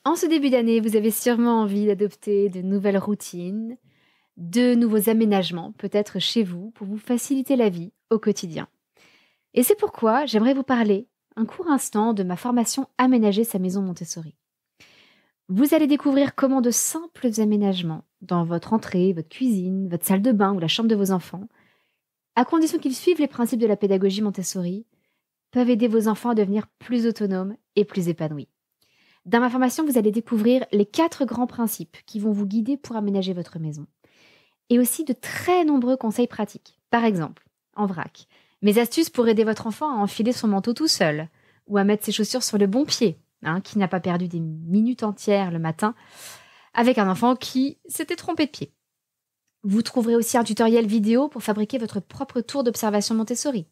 En ce début d'année, vous avez sûrement envie d'adopter de nouvelles routines, de nouveaux aménagements, peut-être chez vous, pour vous faciliter la vie au quotidien. Et c'est pourquoi j'aimerais vous parler un court instant de ma formation Aménager sa maison Montessori. Vous allez découvrir comment de simples aménagements dans votre entrée, votre cuisine, votre salle de bain ou la chambre de vos enfants, à condition qu'ils suivent les principes de la pédagogie Montessori, peuvent aider vos enfants à devenir plus autonomes et plus épanouis. Dans ma formation, vous allez découvrir les 4 grands principes qui vont vous guider pour aménager votre maison. Et aussi de très nombreux conseils pratiques. Par exemple, en vrac, mes astuces pour aider votre enfant à enfiler son manteau tout seul ou à mettre ses chaussures sur le bon pied, qui n'a pas perdu des minutes entières le matin avec un enfant qui s'était trompé de pied. Vous trouverez aussi un tutoriel vidéo pour fabriquer votre propre tour d'observation Montessori.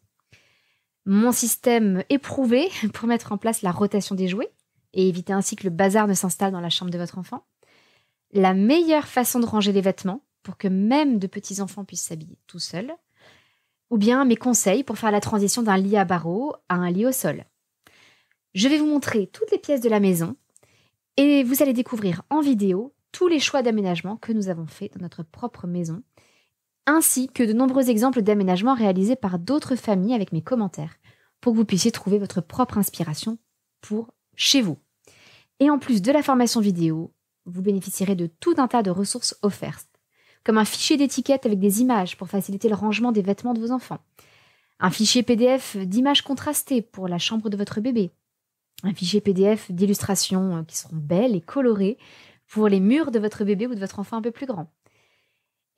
Mon système éprouvé pour mettre en place la rotation des jouets et éviter ainsi que le bazar ne s'installe dans la chambre de votre enfant. La meilleure façon de ranger les vêtements pour que même de petits enfants puissent s'habiller tout seuls. Ou bien mes conseils pour faire la transition d'un lit à barreaux à un lit au sol. Je vais vous montrer toutes les pièces de la maison et vous allez découvrir en vidéo tous les choix d'aménagement que nous avons faits dans notre propre maison, ainsi que de nombreux exemples d'aménagements réalisés par d'autres familles avec mes commentaires, pour que vous puissiez trouver votre propre inspiration pour chez vous. Et en plus de la formation vidéo, vous bénéficierez de tout un tas de ressources offertes, comme un fichier d'étiquette avec des images pour faciliter le rangement des vêtements de vos enfants, un fichier PDF d'images contrastées pour la chambre de votre bébé, un fichier PDF d'illustrations qui seront belles et colorées pour les murs de votre bébé ou de votre enfant un peu plus grand.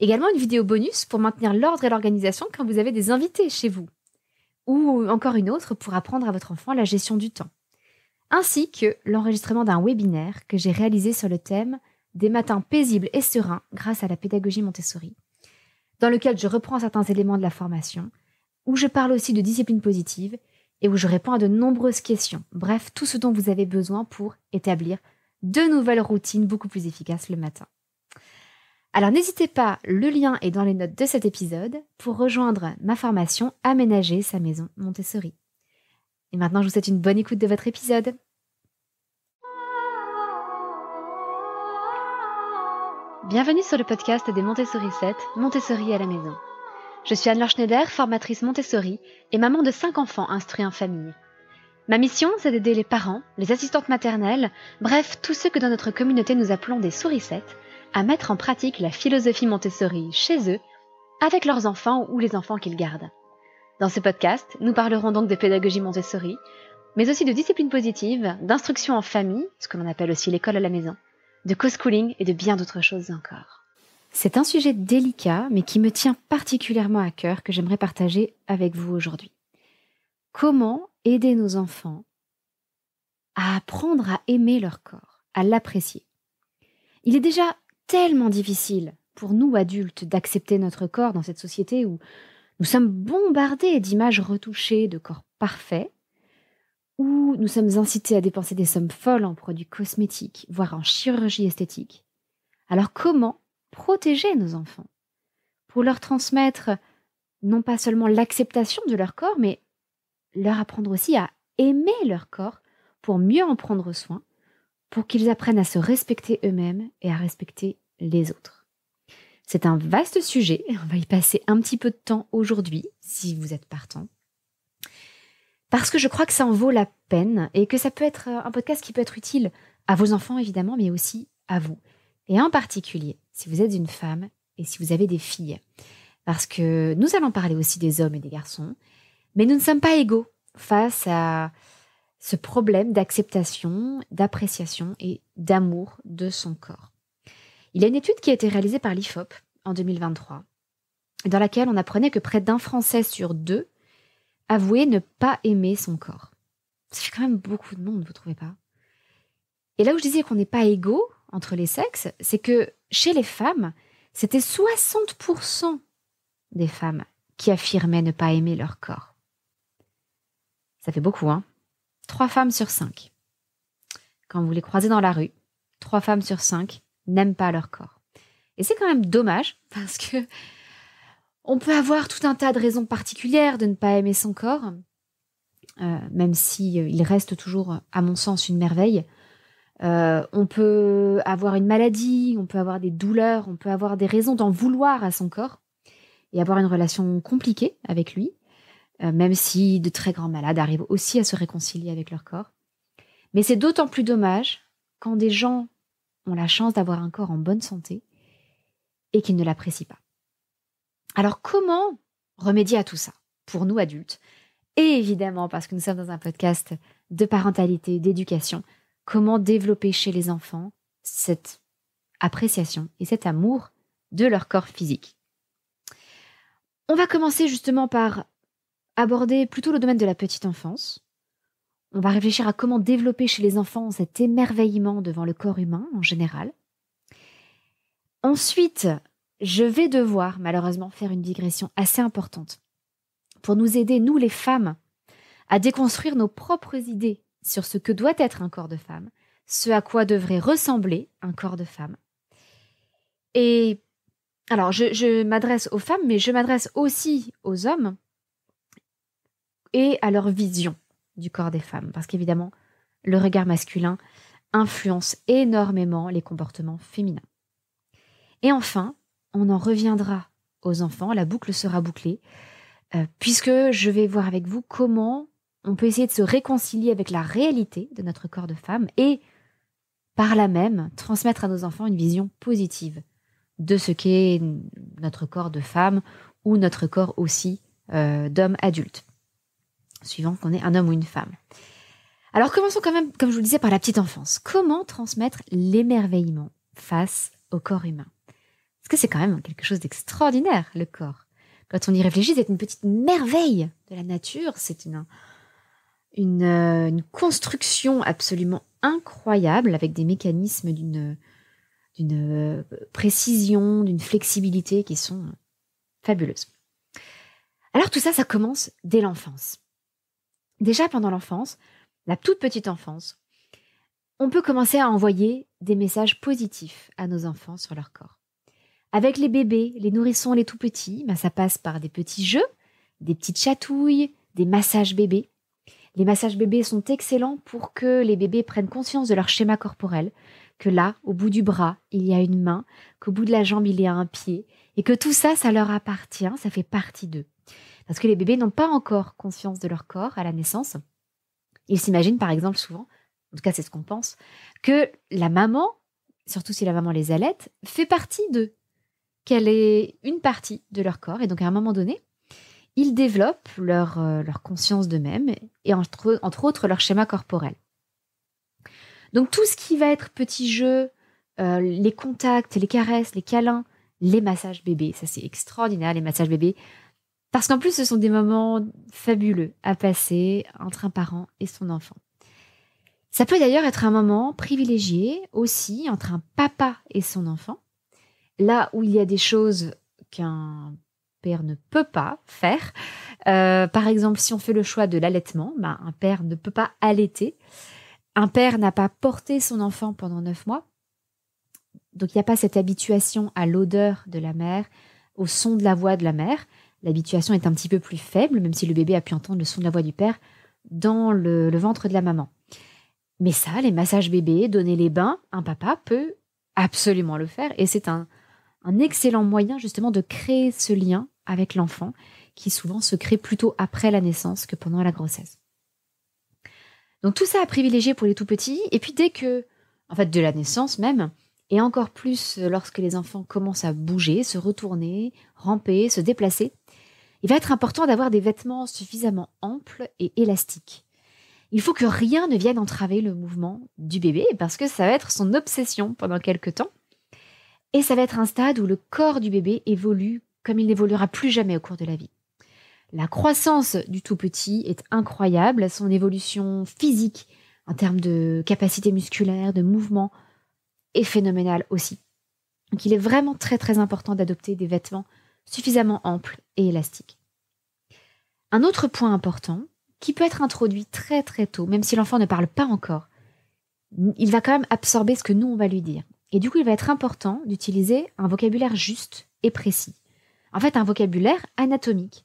Également une vidéo bonus pour maintenir l'ordre et l'organisation quand vous avez des invités chez vous, ou encore une autre pour apprendre à votre enfant la gestion du temps, ainsi que l'enregistrement d'un webinaire que j'ai réalisé sur le thème des matins paisibles et sereins grâce à la pédagogie Montessori, dans lequel je reprends certains éléments de la formation, où je parle aussi de discipline positive et où je réponds à de nombreuses questions. Bref, tout ce dont vous avez besoin pour établir de nouvelles routines beaucoup plus efficaces le matin. Alors n'hésitez pas, le lien est dans les notes de cet épisode pour rejoindre ma formation Aménager sa maison Montessori. Et maintenant, je vous souhaite une bonne écoute de votre épisode. Bienvenue sur le podcast des Montessori 7, Montessori à la maison. Je suis Anne-Laure Schneider, formatrice Montessori et maman de 5 enfants instruits en famille. Ma mission, c'est d'aider les parents, les assistantes maternelles, bref, tous ceux que dans notre communauté nous appelons des souricettes, à mettre en pratique la philosophie Montessori chez eux, avec leurs enfants ou les enfants qu'ils gardent. Dans ce podcast, nous parlerons donc de pédagogie Montessori, mais aussi de discipline positive, d'instruction en famille, ce que l'on appelle aussi l'école à la maison, de co-schooling et de bien d'autres choses encore. C'est un sujet délicat, mais qui me tient particulièrement à cœur, que j'aimerais partager avec vous aujourd'hui. Comment aider nos enfants à apprendre à aimer leur corps, à l'apprécier? Il est déjà tellement difficile pour nous adultes d'accepter notre corps dans cette société où nous sommes bombardés d'images retouchées de corps parfaits, où nous sommes incités à dépenser des sommes folles en produits cosmétiques, voire en chirurgie esthétique. Alors comment protéger nos enfants pour leur transmettre non pas seulement l'acceptation de leur corps, mais leur apprendre aussi à aimer leur corps pour mieux en prendre soin, pour qu'ils apprennent à se respecter eux-mêmes et à respecter les autres. C'est un vaste sujet, on va y passer un petit peu de temps aujourd'hui, si vous êtes partant, parce que je crois que ça en vaut la peine et que ça peut être un podcast qui peut être utile à vos enfants évidemment, mais aussi à vous. Et en particulier, si vous êtes une femme et si vous avez des filles, parce que nous allons parler aussi des hommes et des garçons, mais nous ne sommes pas égaux face à ce problème d'acceptation, d'appréciation et d'amour de son corps. Il y a une étude qui a été réalisée par l'IFOP en 2023, dans laquelle on apprenait que près d'un Français sur 2 avouait ne pas aimer son corps. Ça fait quand même beaucoup de monde, vous trouvez pas? Et là où je disais qu'on n'est pas égaux entre les sexes, c'est que chez les femmes, c'était 60% des femmes qui affirmaient ne pas aimer leur corps. Ça fait beaucoup, hein? 3 femmes sur 5. Quand vous les croisez dans la rue, 3 femmes sur 5 n'aiment pas leur corps. Et c'est quand même dommage, parce que on peut avoir tout un tas de raisons particulières de ne pas aimer son corps, même si il reste toujours, à mon sens, une merveille. On peut avoir une maladie, on peut avoir des douleurs, on peut avoir des raisons d'en vouloir à son corps et avoir une relation compliquée avec lui, même si de très grands malades arrivent aussi à se réconcilier avec leur corps. Mais c'est d'autant plus dommage quand des gens ont la chance d'avoir un corps en bonne santé et qu'ils ne l'apprécient pas. Alors comment remédier à tout ça pour nous adultes? Et évidemment, parce que nous sommes dans un podcast de parentalité, d'éducation, comment développer chez les enfants cette appréciation et cet amour de leur corps physique. On va commencer justement par aborder plutôt le domaine de la petite enfance. On va réfléchir à comment développer chez les enfants cet émerveillement devant le corps humain en général. Ensuite, je vais devoir malheureusement faire une digression assez importante pour nous aider, nous les femmes, à déconstruire nos propres idées sur ce que doit être un corps de femme, ce à quoi devrait ressembler un corps de femme. Et alors, je m'adresse aux femmes, mais je m'adresse aussi aux hommes et à leur vision du corps des femmes, parce qu'évidemment, le regard masculin influence énormément les comportements féminins. Et enfin, on en reviendra aux enfants, la boucle sera bouclée, puisque je vais voir avec vous comment on peut essayer de se réconcilier avec la réalité de notre corps de femme et, par là même, transmettre à nos enfants une vision positive de ce qu'est notre corps de femme ou notre corps aussi d'homme adulte, suivant qu'on est un homme ou une femme. Alors commençons quand même, comme je vous le disais, par la petite enfance. Comment transmettre l'émerveillement face au corps humain? Parce que c'est quand même quelque chose d'extraordinaire, le corps. Quand on y réfléchit, c'est une petite merveille de la nature. C'est une construction absolument incroyable avec des mécanismes d'une précision, d'une flexibilité qui sont fabuleuses. Alors tout ça, ça commence dès l'enfance. Déjà pendant l'enfance, la toute petite enfance, on peut commencer à envoyer des messages positifs à nos enfants sur leur corps. Avec les bébés, les nourrissons, les tout petits, ça passe par des petits jeux, des petites chatouilles, des massages bébés. Les massages bébés sont excellents pour que les bébés prennent conscience de leur schéma corporel, que là, au bout du bras, il y a une main, qu'au bout de la jambe, il y a un pied, et que tout ça, ça leur appartient, ça fait partie d'eux. Parce que les bébés n'ont pas encore conscience de leur corps à la naissance. Ils s'imaginent par exemple souvent, en tout cas c'est ce qu'on pense, que la maman, surtout si la maman les allaite, fait partie d'eux, qu'elle est une partie de leur corps. Et donc à un moment donné, ils développent leur conscience d'eux-mêmes et entre autres leur schéma corporel. Donc tout ce qui va être petits jeux, les contacts, les caresses, les câlins, les massages bébés, ça c'est extraordinaire les massages bébés, parce qu'en plus ce sont des moments fabuleux à passer entre un parent et son enfant. Ça peut d'ailleurs être un moment privilégié aussi entre un papa et son enfant, là où il y a des choses qu'un père ne peut pas faire. Par exemple, si on fait le choix de l'allaitement, un père ne peut pas allaiter. Un père n'a pas porté son enfant pendant 9 mois. Donc, il n'y a pas cette habituation à l'odeur de la mère, au son de la voix de la mère. L'habituation est un petit peu plus faible, même si le bébé a pu entendre le son de la voix du père dans le ventre de la maman. Mais ça, les massages bébés, donner les bains, un papa peut absolument le faire. Et c'est un excellent moyen justement de créer ce lien avec l'enfant qui souvent se crée plutôt après la naissance que pendant la grossesse. Donc tout ça à privilégier pour les tout petits. Et puis dès que, en fait de la naissance même, et encore plus lorsque les enfants commencent à bouger, se retourner, ramper, se déplacer, il va être important d'avoir des vêtements suffisamment amples et élastiques. Il faut que rien ne vienne entraver le mouvement du bébé parce que ça va être son obsession pendant quelques temps. Et ça va être un stade où le corps du bébé évolue comme il n'évoluera plus jamais au cours de la vie. La croissance du tout petit est incroyable, son évolution physique en termes de capacité musculaire, de mouvement, est phénoménale aussi. Donc il est vraiment très très important d'adopter des vêtements suffisamment amples et élastiques. Un autre point important, qui peut être introduit très très tôt, même si l'enfant ne parle pas encore, il va quand même absorber ce que nous on va lui dire. Et du coup, il va être important d'utiliser un vocabulaire juste et précis. En fait, un vocabulaire anatomique,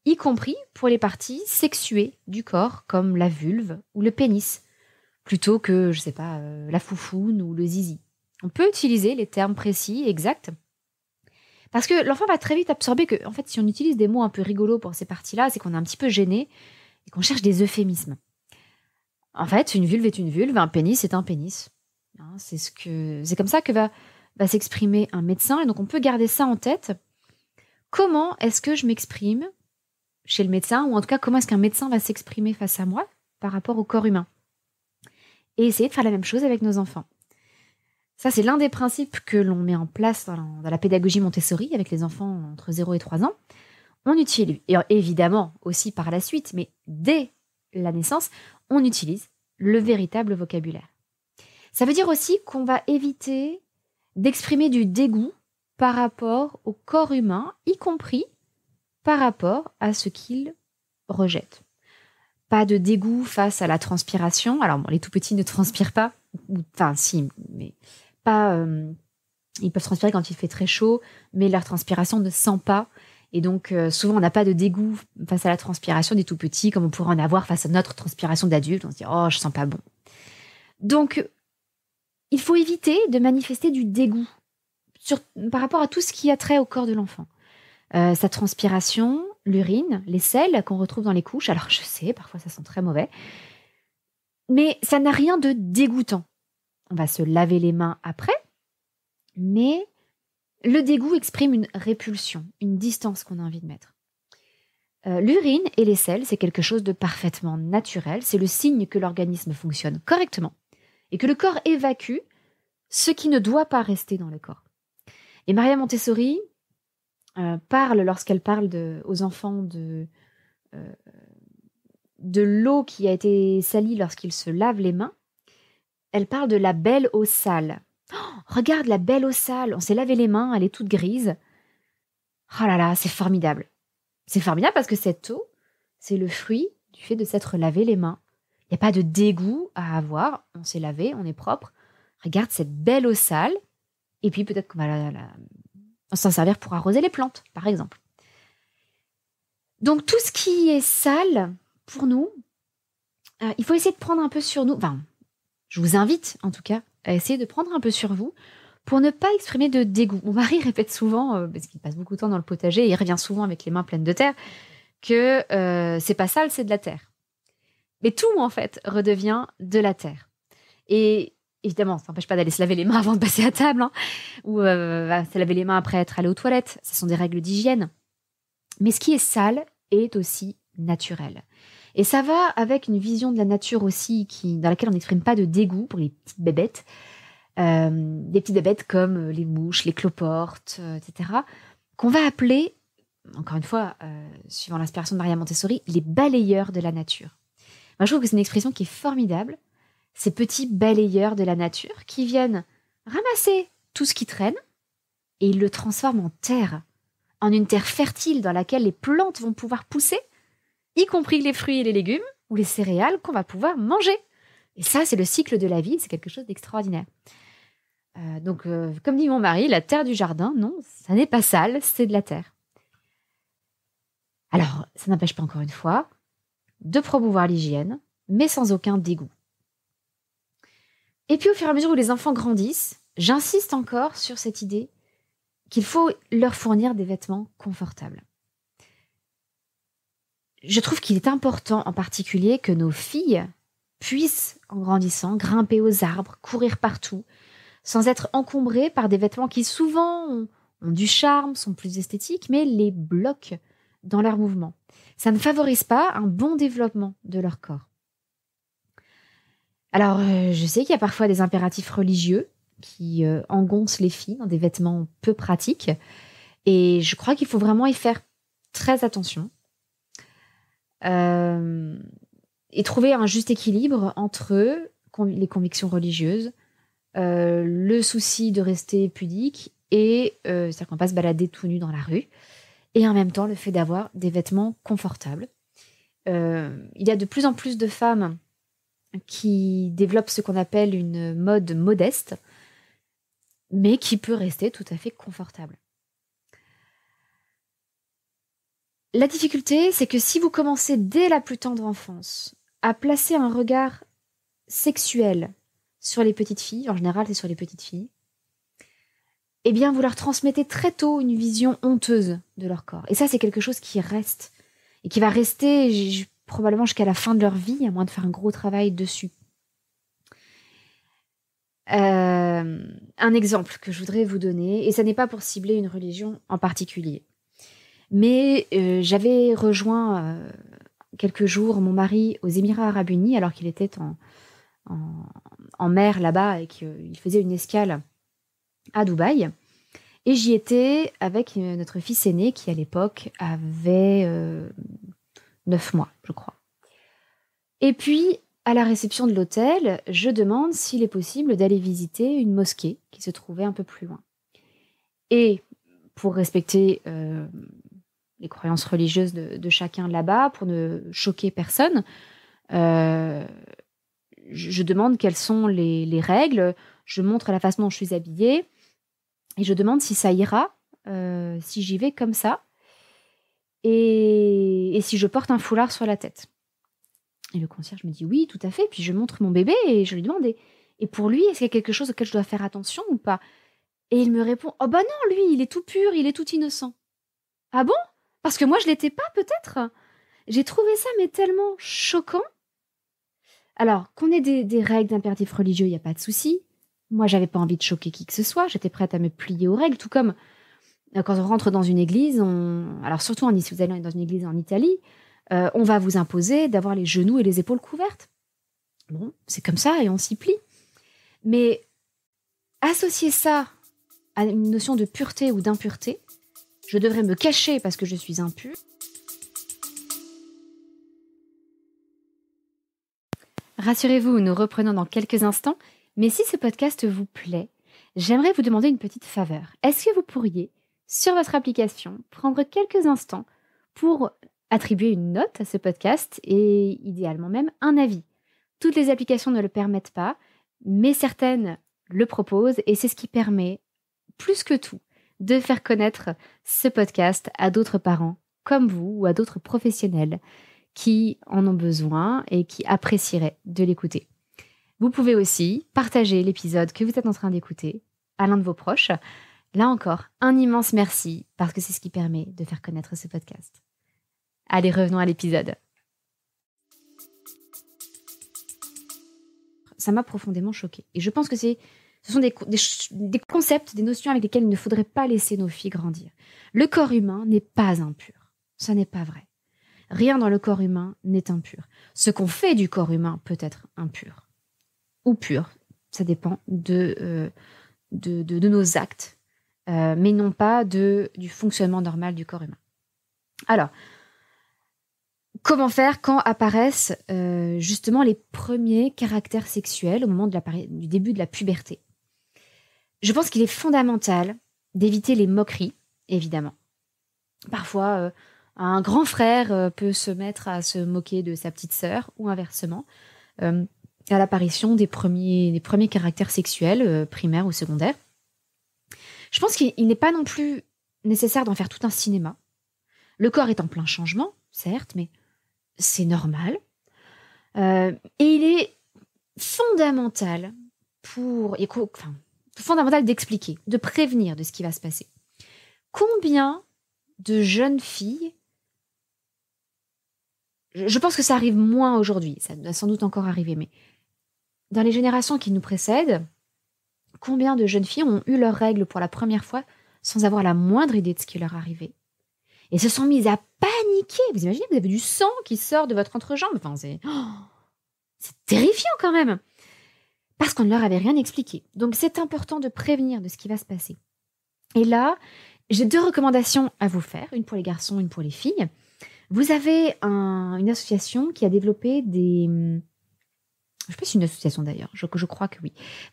y compris pour les parties sexuées du corps, comme la vulve ou le pénis, plutôt que, je sais pas, la foufoune ou le zizi. On peut utiliser les termes précis, exacts, parce que l'enfant va très vite absorber que, en fait, si on utilise des mots un peu rigolos pour ces parties-là, c'est qu'on est un petit peu gêné et qu'on cherche des euphémismes. En fait, une vulve est une vulve, un pénis est un pénis. Hein, c'est comme ça que va s'exprimer un médecin, et donc on peut garder ça en tête. Comment est-ce que je m'exprime chez le médecin, ou en tout cas, comment est-ce qu'un médecin va s'exprimer face à moi par rapport au corps humain? Et essayer de faire la même chose avec nos enfants. Ça, c'est l'un des principes que l'on met en place dans la pédagogie Montessori avec les enfants entre 0 et 3 ans. On utilise, et évidemment aussi par la suite, mais dès la naissance, on utilise le véritable vocabulaire. Ça veut dire aussi qu'on va éviter d'exprimer du dégoût par rapport au corps humain, y compris par rapport à ce qu'il rejette. Pas de dégoût face à la transpiration. Alors, bon, les tout petits ne transpirent pas. Enfin, si, mais pas. Ils peuvent transpirer quand il fait très chaud, mais leur transpiration ne sent pas. Et donc, souvent, on n'a pas de dégoût face à la transpiration des tout petits, comme on pourrait en avoir face à notre transpiration d'adulte. On se dit, oh, je sens pas bon. Donc, il faut éviter de manifester du dégoût par rapport à tout ce qui a trait au corps de l'enfant. Sa transpiration, l'urine, les selles qu'on retrouve dans les couches. Alors, je sais, parfois, ça sent très mauvais. Mais ça n'a rien de dégoûtant. On va se laver les mains après, mais le dégoût exprime une répulsion, une distance qu'on a envie de mettre. L'urine et les selles, c'est quelque chose de parfaitement naturel. C'est le signe que l'organisme fonctionne correctement et que le corps évacue ce qui ne doit pas rester dans le corps. Et Maria Montessori parle, lorsqu'elle parle aux enfants de l'eau qui a été salie lorsqu'ils se lavent les mains, elle parle de la belle eau sale. Oh, regarde la belle eau sale, on s'est lavé les mains, elle est toute grise. Oh là là, c'est formidable. C'est formidable parce que cette eau, c'est le fruit du fait de s'être lavé les mains. Il n'y a pas de dégoût à avoir, on s'est lavé, on est propre. Regarde cette belle eau sale, et puis peut-être qu'on va s'en servir pour arroser les plantes, par exemple. Donc tout ce qui est sale, pour nous, il faut essayer de prendre un peu sur nous. Enfin, je vous invite, en tout cas, à essayer de prendre un peu sur vous pour ne pas exprimer de dégoût. Mon mari répète souvent, parce qu'il passe beaucoup de temps dans le potager, et il revient souvent avec les mains pleines de terre, que c'est pas sale, c'est de la terre. Mais tout, en fait, redevient de la terre. Et évidemment, ça n'empêche pas d'aller se laver les mains avant de passer à table, hein, ou se laver les mains après être allé aux toilettes. Ce sont des règles d'hygiène. Mais ce qui est sale est aussi naturel. Et ça va avec une vision de la nature aussi dans laquelle on n'exprime pas de dégoût pour les petites bébêtes. Des petites bébêtes comme les mouches, les cloportes, etc., qu'on va appeler, encore une fois, suivant l'inspiration de Maria Montessori, les balayeurs de la nature. Moi, je trouve que c'est une expression qui est formidable. Ces petits balayeurs de la nature qui viennent ramasser tout ce qui traîne et ils le transforment en terre, en une terre fertile dans laquelle les plantes vont pouvoir pousser, y compris les fruits et les légumes ou les céréales qu'on va pouvoir manger. Et ça, c'est le cycle de la vie, c'est quelque chose d'extraordinaire. Donc, comme dit mon mari, la terre du jardin, non, ça n'est pas sale, c'est de la terre. Alors, ça n'empêche pas, encore une fois, de promouvoir l'hygiène, mais sans aucun dégoût. Et puis, au fur et à mesure où les enfants grandissent, j'insiste encore sur cette idée qu'il faut leur fournir des vêtements confortables. Je trouve qu'il est important, en particulier, que nos filles puissent, en grandissant, grimper aux arbres, courir partout, sans être encombrées par des vêtements qui souvent ont du charme, sont plus esthétiques, mais les bloquent dans leur mouvement. Ça ne favorise pas un bon développement de leur corps. Alors, je sais qu'il y a parfois des impératifs religieux qui engoncent les filles dans des vêtements peu pratiques, et je crois qu'il faut vraiment y faire très attention et trouver un juste équilibre entre les convictions religieuses, le souci de rester pudique et c'est-à-dire qu'on va pas se balader tout nu dans la rue, et en même temps le fait d'avoir des vêtements confortables. Il y a de plus en plus de femmes qui développent ce qu'on appelle une mode modeste, mais qui peut rester tout à fait confortable. La difficulté, c'est que si vous commencez dès la plus tendre enfance à placer un regard sexuelle sur les petites filles, en général c'est sur les petites filles, eh bien vous leur transmettez très tôt une vision honteuse de leur corps. Et ça c'est quelque chose qui reste, et qui va rester probablement jusqu'à la fin de leur vie, à moins de faire un gros travail dessus. Un exemple que je voudrais vous donner, et ça n'est pas pour cibler une religion en particulier, mais j'avais rejoint quelques jours mon mari aux Émirats Arabes Unis alors qu'il était en mer là-bas et qu'il faisait une escale à Dubaï. Et j'y étais avec notre fils aîné qui à l'époque avait 9 mois, je crois. Et puis, à la réception de l'hôtel, je demande s'il est possible d'aller visiter une mosquée qui se trouvait un peu plus loin. Et pour respecter les croyances religieuses de chacun là-bas, pour ne choquer personne, je demande quelles sont les règles, je montre la façon dont je suis habillée, et je demande si ça ira, si j'y vais comme ça, et si je porte un foulard sur la tête. Et le concierge me dit oui, tout à fait. Puis je montre mon bébé et je lui demande et pour lui, est-ce qu'il y a quelque chose auquel je dois faire attention ou pas? Et il me répond oh bah non, lui, il est tout pur, il est tout innocent. Ah bon? Parce que moi, je l'étais pas, peut-être? J'ai trouvé ça mais tellement choquant. Alors, qu'on ait des règles d'impératifs religieux, il n'y a pas de souci. Moi, j'avais pas envie de choquer qui que ce soit. J'étais prête à me plier aux règles, tout comme quand on rentre dans une église, alors surtout si vous allez dans une église en Italie, on va vous imposer d'avoir les genoux et les épaules couvertes. Bon, c'est comme ça et on s'y plie. Mais associer ça à une notion de pureté ou d'impureté, je devrais me cacher parce que je suis impure. Rassurez-vous, nous reprenons dans quelques instants, mais si ce podcast vous plaît, j'aimerais vous demander une petite faveur. Est-ce que vous pourriez, sur votre application, prendre quelques instants pour attribuer une note à ce podcast et idéalement même un avis. Toutes les applications ne le permettent pas, mais certaines le proposent et c'est ce qui permet, plus que tout, de faire connaître ce podcast à d'autres parents comme vous ou à d'autres professionnels qui en ont besoin et qui apprécieraient de l'écouter. Vous pouvez aussi partager l'épisode que vous êtes en train d'écouter à l'un de vos proches. Là encore, un immense merci parce que c'est ce qui permet de faire connaître ce podcast. Allez, revenons à l'épisode. Ça m'a profondément choquée. Et je pense que ce sont des concepts, des notions avec lesquelles il ne faudrait pas laisser nos filles grandir. Le corps humain n'est pas impur. Ça n'est pas vrai. Rien dans le corps humain n'est impur. Ce qu'on fait du corps humain peut être impur. Ou pur. Ça dépend de nos actes. Mais non pas du fonctionnement normal du corps humain. Alors, comment faire quand apparaissent justement les premiers caractères sexuels au moment du début de la puberté? Je pense qu'il est fondamental d'éviter les moqueries, évidemment. Parfois, un grand frère peut se mettre à se moquer de sa petite sœur ou inversement à l'apparition des premiers caractères sexuels, primaires ou secondaires. Je pense qu'il n'est pas non plus nécessaire d'en faire tout un cinéma. Le corps est en plein changement, certes, mais c'est normal. Et il est fondamental d'expliquer, de prévenir de ce qui va se passer. Combien de jeunes filles, je pense que ça arrive moins aujourd'hui, ça doit sans doute encore arriver, mais dans les générations qui nous précèdent, combien de jeunes filles ont eu leurs règles pour la première fois sans avoir la moindre idée de ce qui leur arrivait et se sont mises à paniquer. Vous imaginez, vous avez du sang qui sort de votre entrejambe. Enfin, c'est terrifiant quand même. Parce qu'on ne leur avait rien expliqué. Donc, c'est important de prévenir de ce qui va se passer. Et là, j'ai 2 recommandations à vous faire. Une pour les garçons, une pour les filles. Vous avez une association qui a développé des... Je ne sais pas si c'est une association d'ailleurs, je crois que oui.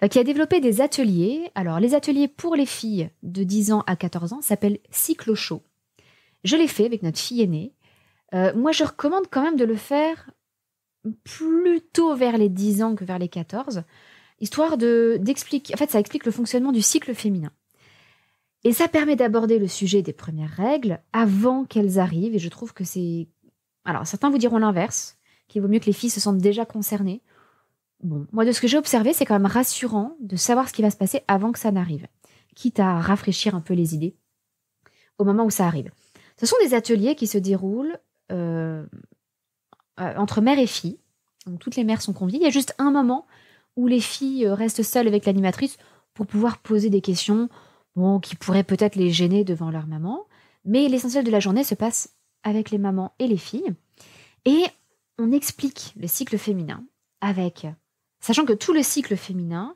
Qui a développé des ateliers. Alors, les ateliers pour les filles de 10 ans à 14 ans s'appellent Cyclo-Show. Je l'ai fait avec notre fille aînée. Moi, je recommande quand même de le faire plutôt vers les 10 ans que vers les 14, histoire d'expliquer... En fait, ça explique le fonctionnement du cycle féminin. Et ça permet d'aborder le sujet des premières règles avant qu'elles arrivent. Et je trouve que c'est... Alors, certains vous diront l'inverse, qu'il vaut mieux que les filles se sentent déjà concernées. Bon, moi, de ce que j'ai observé, c'est quand même rassurant de savoir ce qui va se passer avant que ça n'arrive, quitte à rafraîchir un peu les idées au moment où ça arrive. Ce sont des ateliers qui se déroulent entre mères et filles. Donc, toutes les mères sont conviées. Il y a juste un moment où les filles restent seules avec l'animatrice pour pouvoir poser des questions qui pourraient peut-être les gêner devant leur maman. Mais l'essentiel de la journée se passe avec les mamans et les filles. Et on explique le cycle féminin sachant que tout le cycle féminin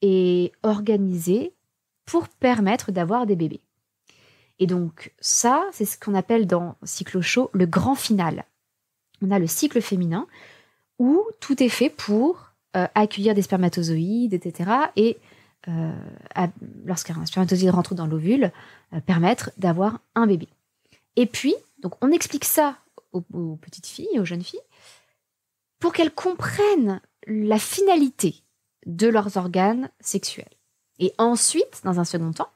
est organisé pour permettre d'avoir des bébés. Et donc ça, c'est ce qu'on appelle dans Cyclo-Show le grand final. On a le cycle féminin où tout est fait pour accueillir des spermatozoïdes, etc. Et lorsqu'un spermatozoïde rentre dans l'ovule, permettre d'avoir un bébé. Et puis, donc on explique ça aux petites filles, aux jeunes filles, pour qu'elles comprennent la finalité de leurs organes sexuels. Et ensuite, dans un second temps,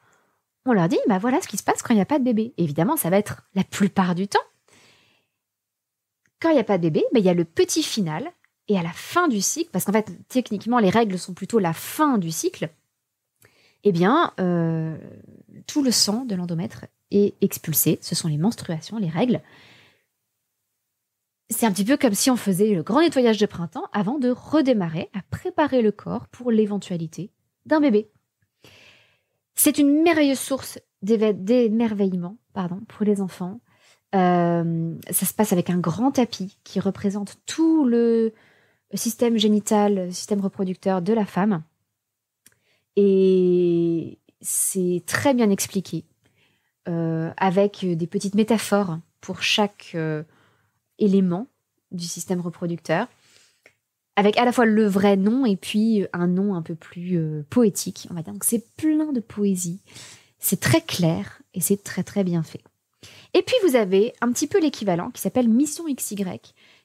on leur dit, voilà ce qui se passe quand il n'y a pas de bébé. Et évidemment, ça va être la plupart du temps. Quand il n'y a pas de bébé, il y a le petit final, et à la fin du cycle, parce qu'en fait, techniquement, les règles sont plutôt la fin du cycle, tout le sang de l'endomètre est expulsé. Ce sont les menstruations, les règles. C'est un petit peu comme si on faisait le grand nettoyage de printemps avant de redémarrer à préparer le corps pour l'éventualité d'un bébé. C'est une merveilleuse source d'émerveillement pour les enfants. Ça se passe avec un grand tapis qui représente tout le système génital, le système reproducteur de la femme. Et c'est très bien expliqué, avec des petites métaphores pour chaque élément du système reproducteur, avec à la fois le vrai nom et puis un nom un peu plus poétique, on va dire. Donc c'est plein de poésie, c'est très clair et c'est très très bien fait. Et puis vous avez un petit peu l'équivalent qui s'appelle Mission XY,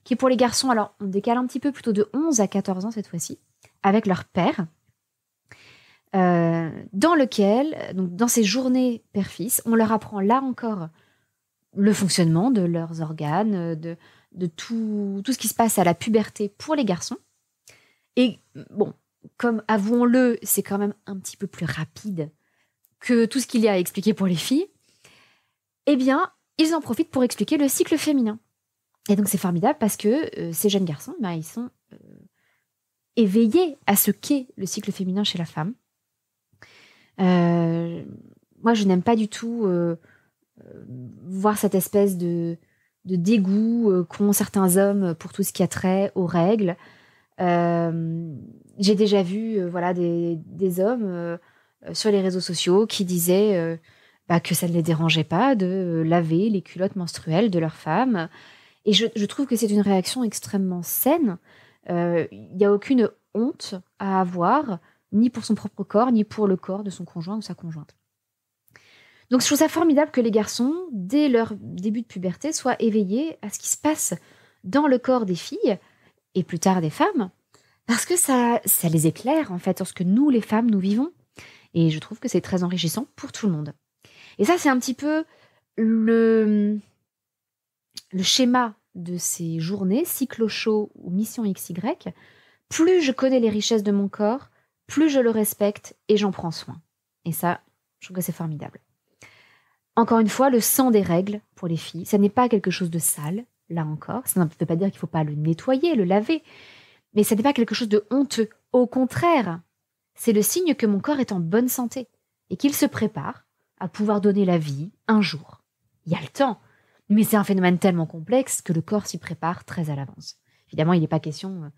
qui est pour les garçons, alors on décale un petit peu plutôt de 11 à 14 ans cette fois-ci, avec leur père, dans lequel, donc dans ces journées père-fils, on leur apprend là encore le fonctionnement de leurs organes, de tout ce qui se passe à la puberté pour les garçons. Et bon, comme avouons-le, c'est quand même un petit peu plus rapide que tout ce qu'il y a à expliquer pour les filles. Eh bien, ils en profitent pour expliquer le cycle féminin. Et donc c'est formidable parce que ces jeunes garçons, ils sont éveillés à ce qu'est le cycle féminin chez la femme. Moi, je n'aime pas du tout voir cette espèce de dégoût qu'ont certains hommes pour tout ce qui a trait aux règles. J'ai déjà vu des hommes sur les réseaux sociaux qui disaient que ça ne les dérangeait pas de laver les culottes menstruelles de leurs femmes. Et je trouve que c'est une réaction extrêmement saine. Il n'y a aucune honte à avoir, ni pour son propre corps, ni pour le corps de son conjoint ou sa conjointe. Donc je trouve ça formidable que les garçons, dès leur début de puberté, soient éveillés à ce qui se passe dans le corps des filles, et plus tard des femmes, parce que ça les éclaire, en fait, sur ce que nous, les femmes, nous vivons. Et je trouve que c'est très enrichissant pour tout le monde. Et ça, c'est un petit peu le schéma de ces journées, Cyclo-Show ou Mission XY. Plus je connais les richesses de mon corps, plus je le respecte et j'en prends soin. Et ça, je trouve que c'est formidable. Encore une fois, le sang des règles pour les filles, ça n'est pas quelque chose de sale, là encore. Ça ne veut pas dire qu'il ne faut pas le nettoyer, le laver. Mais ça n'est pas quelque chose de honteux. Au contraire, c'est le signe que mon corps est en bonne santé et qu'il se prépare à pouvoir donner la vie un jour. Il y a le temps, mais c'est un phénomène tellement complexe que le corps s'y prépare très à l'avance. Évidemment, il n'est pas question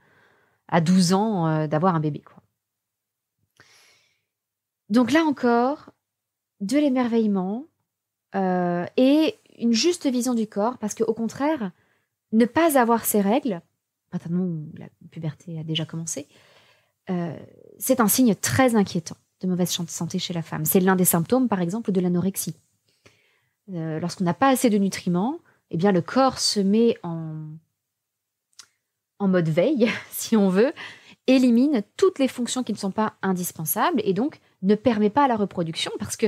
à 12 ans d'avoir un bébé, quoi. Donc là encore, de l'émerveillement et une juste vision du corps, parce qu'au contraire, ne pas avoir ces règles, notamment où la puberté a déjà commencé, c'est un signe très inquiétant de mauvaise santé chez la femme. C'est l'un des symptômes, par exemple, de l'anorexie. Lorsqu'on n'a pas assez de nutriments, eh bien, le corps se met en mode veille, si on veut, élimine toutes les fonctions qui ne sont pas indispensables et donc ne permet pas la reproduction parce que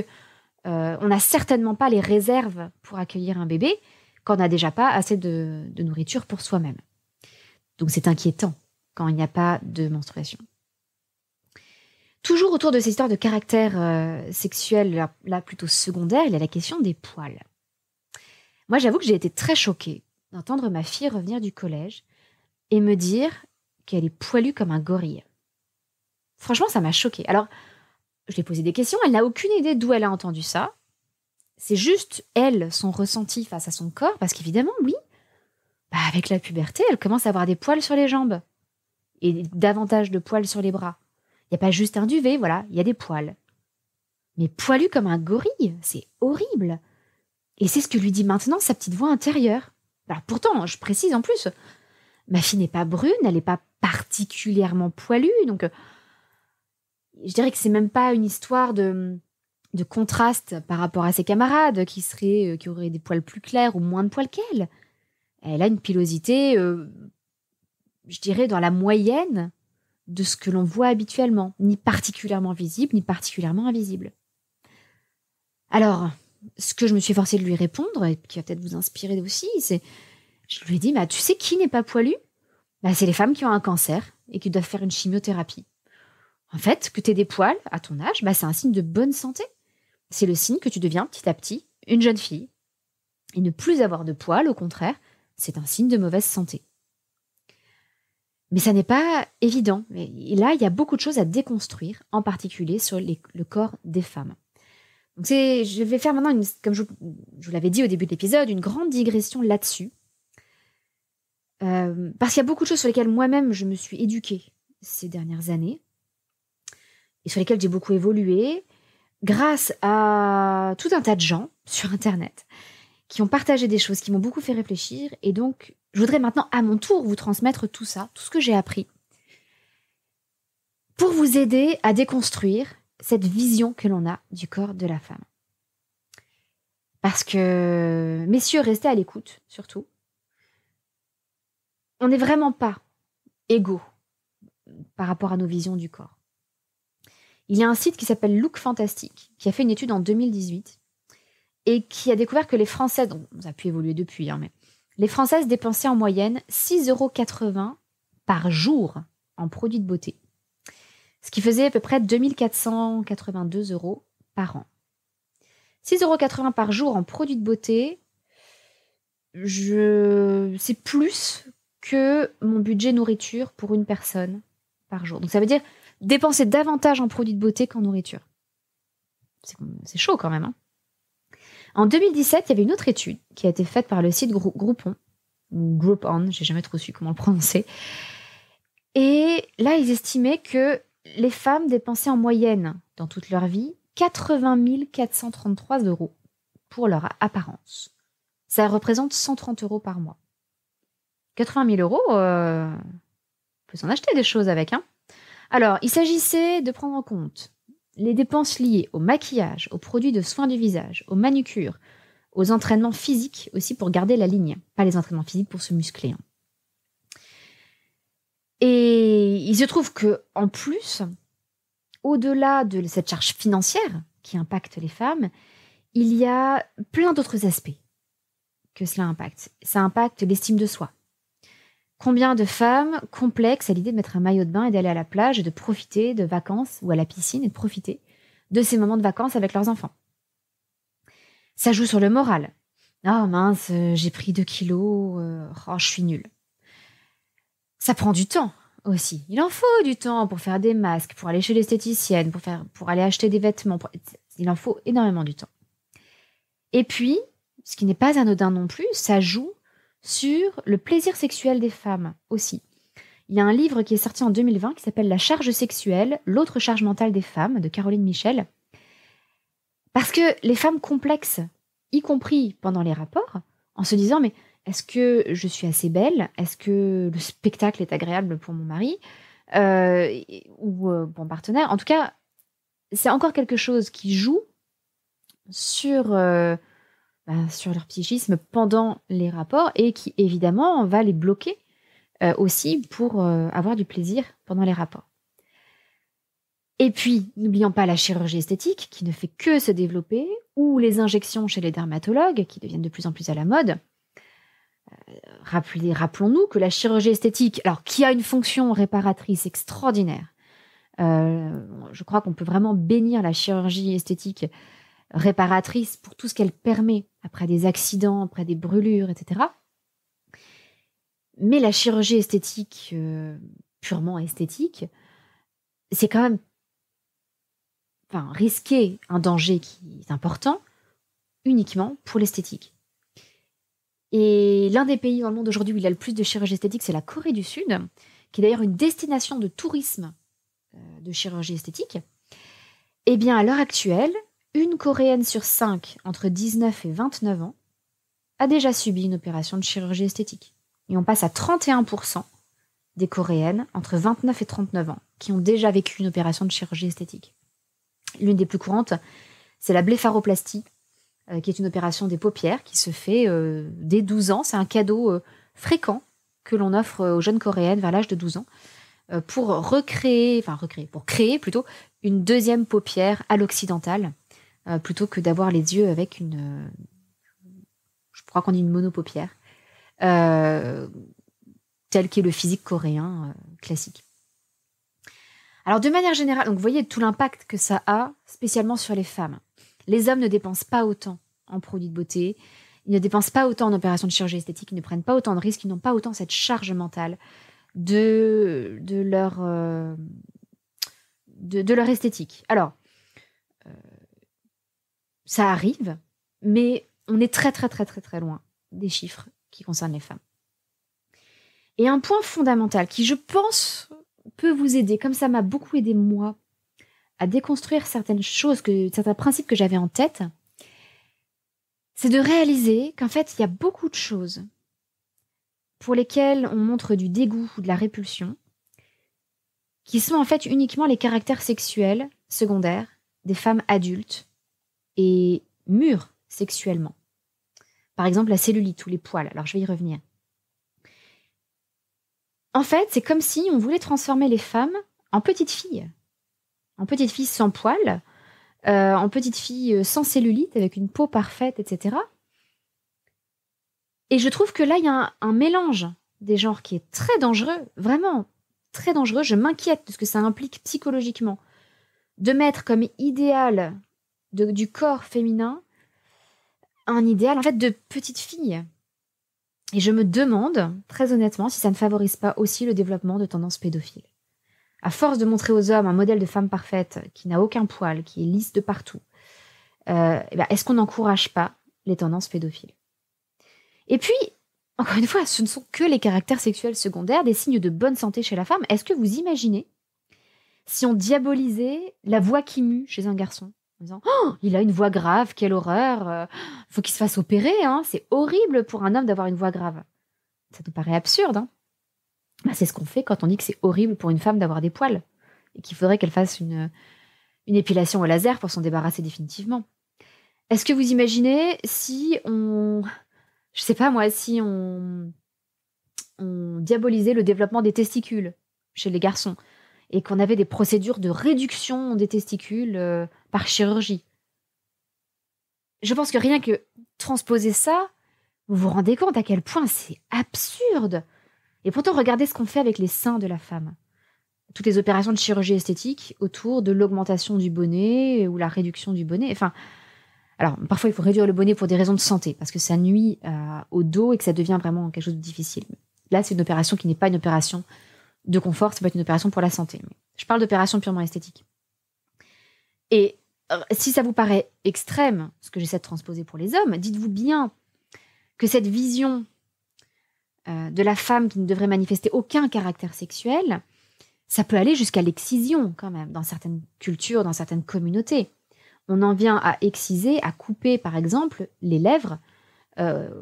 on n'a certainement pas les réserves pour accueillir un bébé quand on n'a déjà pas assez de nourriture pour soi-même. Donc c'est inquiétant. quand il n'y a pas de menstruation. Toujours autour de ces histoires de caractère sexuel, là plutôt secondaire, il y a la question des poils. Moi, j'avoue que j'ai été très choquée d'entendre ma fille revenir du collège et me dire qu'elle est poilue comme un gorille. Franchement, ça m'a choquée. Alors, je lui ai posé des questions, elle n'a aucune idée d'où elle a entendu ça. C'est juste, elle, son ressenti face à son corps, parce qu'évidemment, oui, avec la puberté, elle commence à avoir des poils sur les jambes et davantage de poils sur les bras. Il n'y a pas juste un duvet, voilà, il y a des poils. Mais poilue comme un gorille, c'est horrible. Et c'est ce que lui dit maintenant sa petite voix intérieure. Alors pourtant, je précise en plus, ma fille n'est pas brune, elle n'est pas particulièrement poilue, donc je dirais que c'est même pas une histoire de contraste par rapport à ses camarades qui auraient des poils plus clairs ou moins de poils qu'elle. Elle a une pilosité, je dirais, dans la moyenne de ce que l'on voit habituellement, ni particulièrement visible, ni particulièrement invisible. Alors, ce que je me suis forcée de lui répondre, et qui va peut-être vous inspirer aussi, je lui ai dit, tu sais qui n'est pas poilu ? C'est les femmes qui ont un cancer et qui doivent faire une chimiothérapie. En fait, que tu aies des poils à ton âge, c'est un signe de bonne santé. C'est le signe que tu deviens petit à petit une jeune fille. Et ne plus avoir de poils, au contraire, c'est un signe de mauvaise santé. Mais ça n'est pas évident. Et là, il y a beaucoup de choses à déconstruire, en particulier sur le corps des femmes. Donc je vais faire maintenant, comme je vous l'avais dit au début de l'épisode, une grande digression là-dessus. Parce qu'il y a beaucoup de choses sur lesquelles moi-même je me suis éduquée ces dernières années et sur lesquelles j'ai beaucoup évolué grâce à tout un tas de gens sur Internet qui ont partagé des choses qui m'ont beaucoup fait réfléchir. Et donc, je voudrais maintenant à mon tour vous transmettre tout ça, tout ce que j'ai appris, pour vous aider à déconstruire cette vision que l'on a du corps de la femme. Parce que, messieurs, restez à l'écoute, surtout. On n'est vraiment pas égaux par rapport à nos visions du corps. Il y a un site qui s'appelle Look Fantastic, qui a fait une étude en 2018 et qui a découvert que les Françaises, donc ça a pu évoluer depuis, mais les Françaises dépensaient en moyenne 6,80 € par jour en produits de beauté, ce qui faisait à peu près 2482 € par an. 6,80 € par jour en produits de beauté, c'est plus que mon budget nourriture pour une personne par jour. Donc ça veut dire dépenser davantage en produits de beauté qu'en nourriture. C'est chaud quand même. En 2017, il y avait une autre étude qui a été faite par le site Groupon, ou Groupon, j'ai jamais trop su comment le prononcer. Et là, ils estimaient que les femmes dépensaient en moyenne, dans toute leur vie, 80 433 € pour leur apparence. Ça représente 130 € par mois. 80 000 €, on peut s'en acheter des choses avec. Alors, il s'agissait de prendre en compte les dépenses liées au maquillage, aux produits de soins du visage, aux manucures, aux entraînements physiques aussi pour garder la ligne. Pas les entraînements physiques pour se muscler. Et il se trouve qu'en plus, au-delà de cette charge financière qui impacte les femmes, il y a plein d'autres aspects que cela impacte. Ça impacte l'estime de soi. Combien de femmes complexes à l'idée de mettre un maillot de bain et d'aller à la plage et de profiter de vacances ou à la piscine et de profiter de ces moments de vacances avec leurs enfants. Ça joue sur le moral. Oh mince, j'ai pris 2 kilos, je suis nulle. Ça prend du temps aussi. Il en faut du temps pour faire des masques, pour aller chez l'esthéticienne, pour aller acheter des vêtements. Il en faut énormément du temps. Et puis, ce qui n'est pas anodin non plus, ça joue sur le plaisir sexuel des femmes aussi. Il y a un livre qui est sorti en 2020 qui s'appelle « La charge sexuelle, l'autre charge mentale des femmes » de Caroline Michel. Parce que les femmes complexes, y compris pendant les rapports, en se disant « mais est-ce que je suis assez belle ? Est-ce que le spectacle est agréable pour mon mari ou pour mon partenaire ?» En tout cas, c'est encore quelque chose qui joue sur leur psychisme pendant les rapports et qui, évidemment, va les bloquer aussi pour avoir du plaisir pendant les rapports. Et puis, n'oublions pas la chirurgie esthétique qui ne fait que se développer ou les injections chez les dermatologues qui deviennent de plus en plus à la mode. Rappelons-nous que la chirurgie esthétique, alors qui a une fonction réparatrice extraordinaire, je crois qu'on peut vraiment bénir la chirurgie esthétique réparatrice pour tout ce qu'elle permet après des accidents, après des brûlures, etc. Mais la chirurgie esthétique, purement esthétique, c'est quand même risquer un danger qui est important uniquement pour l'esthétique. Et l'un des pays dans le monde aujourd'hui où il y a le plus de chirurgie esthétique, c'est la Corée du Sud, qui est d'ailleurs une destination de tourisme de chirurgie esthétique. Eh bien, à l'heure actuelle, une Coréenne sur 5 entre 19 et 29 ans a déjà subi une opération de chirurgie esthétique. Et on passe à 31% des Coréennes entre 29 et 39 ans qui ont déjà vécu une opération de chirurgie esthétique. L'une des plus courantes, c'est la blépharoplastie, qui est une opération des paupières qui se fait dès 12 ans. C'est un cadeau fréquent que l'on offre aux jeunes Coréennes vers l'âge de 12 ans pour créer plutôt une deuxième paupière à l'occidentale plutôt que d'avoir les yeux avec je crois qu'on dit une monopaupière, tel qu'est le physique coréen classique. Alors de manière générale, donc vous voyez tout l'impact que ça a, spécialement sur les femmes. Les hommes ne dépensent pas autant en produits de beauté, ils ne dépensent pas autant en opérations de chirurgie esthétique, ils ne prennent pas autant de risques, ils n'ont pas autant cette charge mentale de leur esthétique. Alors, ça arrive, mais on est très très très très très loin des chiffres qui concernent les femmes. Et un point fondamental qui, je pense, peut vous aider, comme ça m'a beaucoup aidé moi, à déconstruire certaines choses, certains principes que j'avais en tête, c'est de réaliser qu'en fait, il y a beaucoup de choses pour lesquelles on montre du dégoût ou de la répulsion, qui sont en fait uniquement les caractères sexuels secondaires des femmes adultes et mûres sexuellement. Par exemple, la cellulite ou les poils. Alors, je vais y revenir. En fait, c'est comme si on voulait transformer les femmes en petites filles sans poils, en petites filles sans cellulite, avec une peau parfaite, etc. Et je trouve que là, il y a un mélange des genres qui est très dangereux, vraiment très dangereux. Je m'inquiète de ce que ça implique psychologiquement, de mettre comme idéal du corps féminin un idéal en fait de petite fille. Et je me demande, très honnêtement, si ça ne favorise pas aussi le développement de tendances pédophiles. À force de montrer aux hommes un modèle de femme parfaite qui n'a aucun poil, qui est lisse de partout, est-ce qu'on n'encourage pas les tendances pédophiles? Et puis, encore une fois, ce ne sont que les caractères sexuels secondaires, des signes de bonne santé chez la femme. Est-ce que vous imaginez si on diabolisait la voix qui mue chez un garçon en disant « Oh, il a une voix grave, quelle horreur, faut qu'il se fasse opérer, hein, c'est horrible pour un homme d'avoir une voix grave. » Ça nous paraît absurde, hein. C'est ce qu'on fait quand on dit que c'est horrible pour une femme d'avoir des poils et qu'il faudrait qu'elle fasse une épilation au laser pour s'en débarrasser définitivement. Est-ce que vous imaginez si on diabolisait le développement des testicules chez les garçons et qu'on avait des procédures de réduction des testicules par chirurgie? Je pense que rien que transposer ça, vous vous rendez compte à quel point c'est absurde. Et pourtant, regardez ce qu'on fait avec les seins de la femme. Toutes les opérations de chirurgie esthétique autour de l'augmentation du bonnet ou la réduction du bonnet. Alors, parfois, il faut réduire le bonnet pour des raisons de santé, parce que ça nuit au dos et que ça devient vraiment quelque chose de difficile. Là, c'est une opération qui n'est pas une opération de confort, ça peut être une opération pour la santé. Mais je parle d'opération purement esthétique. Et si ça vous paraît extrême, ce que j'essaie de transposer pour les hommes, dites-vous bien que cette vision de la femme qui ne devrait manifester aucun caractère sexuel, ça peut aller jusqu'à l'excision quand même, dans certaines cultures, dans certaines communautés. On en vient à exciser, à couper par exemple les lèvres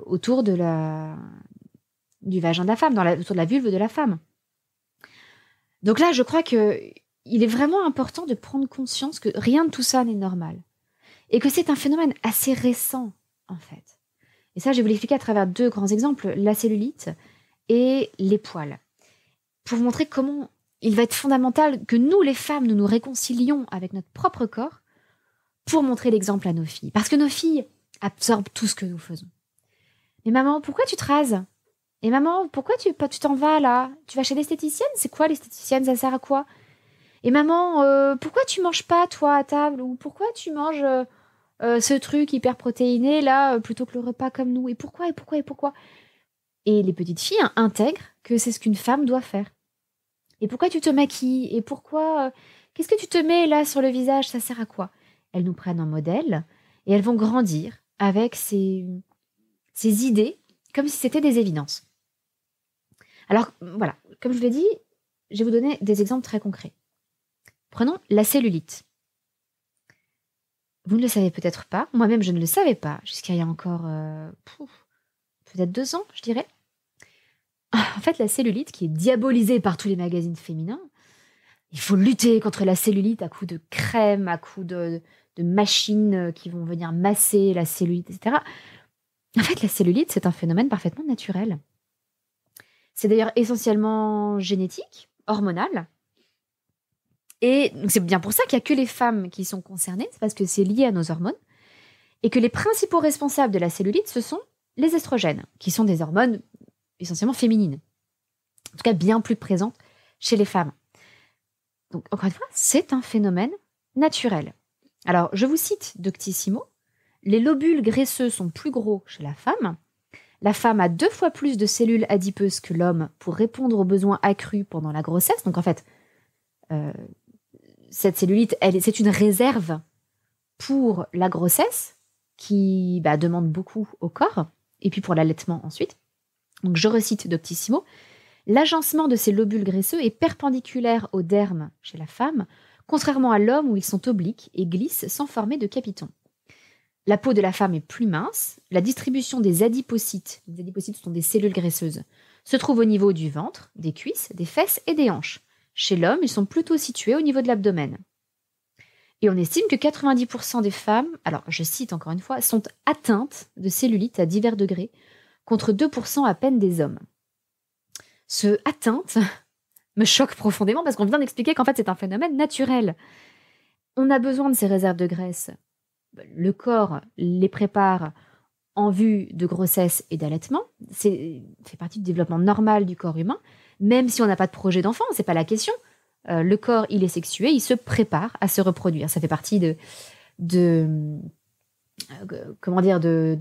autour du vagin de la femme, autour de la vulve de la femme. Donc là, je crois qu'il est vraiment important de prendre conscience que rien de tout ça n'est normal. Et que c'est un phénomène assez récent, en fait. Et ça, je vais vous l'expliquer à travers deux grands exemples, la cellulite et les poils. Pour vous montrer comment il va être fondamental que nous, les femmes, nous nous réconcilions avec notre propre corps pour montrer l'exemple à nos filles. Parce que nos filles absorbent tout ce que nous faisons. Mais maman, pourquoi tu te rases? Et maman, pourquoi tu t'en vas là? Tu vas chez l'esthéticienne? C'est quoi l'esthéticienne? Ça sert à quoi? Et maman, pourquoi tu manges pas toi à table? Ou pourquoi tu manges ce truc hyper protéiné là plutôt que le repas comme nous? Et pourquoi? Et pourquoi? Et pourquoi? Et les petites filles intègrent que c'est ce qu'une femme doit faire. Et pourquoi tu te maquilles? Et pourquoi qu'est-ce que tu te mets là sur le visage? Ça sert à quoi? Elles nous prennent en modèle et elles vont grandir avec ces idées comme si c'était des évidences. Alors voilà, comme je vous l'ai dit, je vais vous donner des exemples très concrets. Prenons la cellulite. Vous ne le savez peut-être pas, moi-même je ne le savais pas jusqu'à il y a encore peut-être 2 ans, je dirais. En fait, la cellulite, qui est diabolisée par tous les magazines féminins, il faut lutter contre la cellulite à coups de crème, à coups de machines qui vont venir masser la cellulite, etc. En fait, la cellulite, c'est un phénomène parfaitement naturel. C'est d'ailleurs essentiellement génétique, hormonal. Et donc c'est bien pour ça qu'il n'y a que les femmes qui sont concernées, c'est parce que c'est lié à nos hormones, et que les principaux responsables de la cellulite, ce sont les estrogènes, qui sont des hormones essentiellement féminines. En tout cas, bien plus présentes chez les femmes. Donc, encore une fois, c'est un phénomène naturel. Alors, je vous cite Doctissimo. Les lobules graisseux sont plus gros chez la femme. La femme a 2 fois plus de cellules adipeuses que l'homme pour répondre aux besoins accrus pendant la grossesse. Donc, en fait, cette cellulite, c'est une réserve pour la grossesse qui demande beaucoup au corps, et puis pour l'allaitement ensuite. Donc, je recite Doctissimo. L'agencement de ces lobules graisseux est perpendiculaire au derme chez la femme, contrairement à l'homme où ils sont obliques et glissent sans former de capitons. La peau de la femme est plus mince, la distribution des adipocytes, les adipocytes sont des cellules graisseuses, se trouve au niveau du ventre, des cuisses, des fesses et des hanches. Chez l'homme, ils sont plutôt situés au niveau de l'abdomen. Et on estime que 90% des femmes, alors je cite encore une fois, sont atteintes de cellulite à divers degrés, contre 2% à peine des hommes. Ce atteinte me choque profondément parce qu'on vient d'expliquer qu'en fait c'est un phénomène naturel. On a besoin de ces réserves de graisse. Le corps les prépare en vue de grossesse et d'allaitement. C'est fait partie du développement normal du corps humain, même si on n'a pas de projet d'enfant, c'est pas la question. Le corps, il est sexué, il se prépare à se reproduire. Ça fait partie de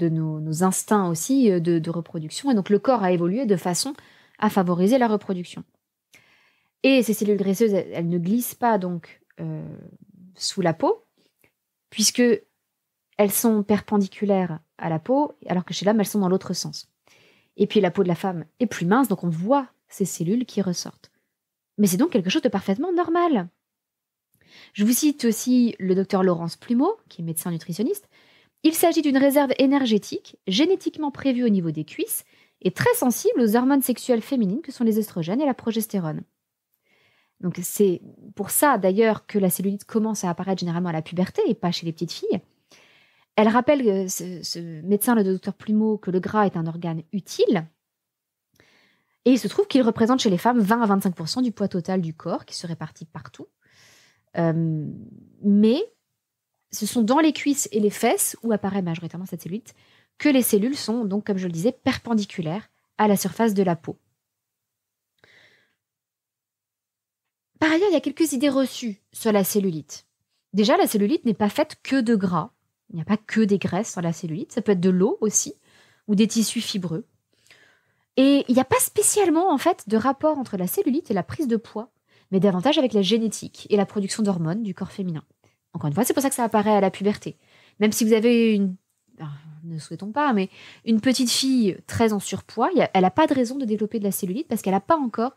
nos instincts aussi de reproduction. Et donc le corps a évolué de façon à favoriser la reproduction. Et ces cellules graisseuses, elles ne glissent pas donc sous la peau, puisque elles sont perpendiculaires à la peau, alors que chez l'homme, elles sont dans l'autre sens. Et puis la peau de la femme est plus mince, donc on voit ces cellules qui ressortent. Mais c'est donc quelque chose de parfaitement normal. Je vous cite aussi le docteur Laurence Plumeau, qui est médecin nutritionniste. Il s'agit d'une réserve énergétique, génétiquement prévue au niveau des cuisses, et très sensible aux hormones sexuelles féminines que sont les estrogènes et la progestérone. Donc c'est pour ça d'ailleurs que la cellulite commence à apparaître généralement à la puberté et pas chez les petites filles. Elle rappelle, ce médecin, le docteur Plumeau, que le gras est un organe utile. Et il se trouve qu'il représente chez les femmes 20 à 25% du poids total du corps, qui se répartit partout. Mais ce sont dans les cuisses et les fesses, où apparaît majoritairement cette cellulite, que les cellules sont, donc, comme je le disais, perpendiculaires à la surface de la peau. Par ailleurs, il y a quelques idées reçues sur la cellulite. Déjà, la cellulite n'est pas faite que de gras. Il n'y a pas que des graisses sur la cellulite. Ça peut être de l'eau aussi, ou des tissus fibreux. Et il n'y a pas spécialement, en fait, de rapport entre la cellulite et la prise de poids, mais davantage avec la génétique et la production d'hormones du corps féminin. Encore une fois, c'est pour ça que ça apparaît à la puberté. Même si vous avez ne souhaitons pas, mais une petite fille très en surpoids, elle n'a pas de raison de développer de la cellulite parce qu'elle n'a pas encore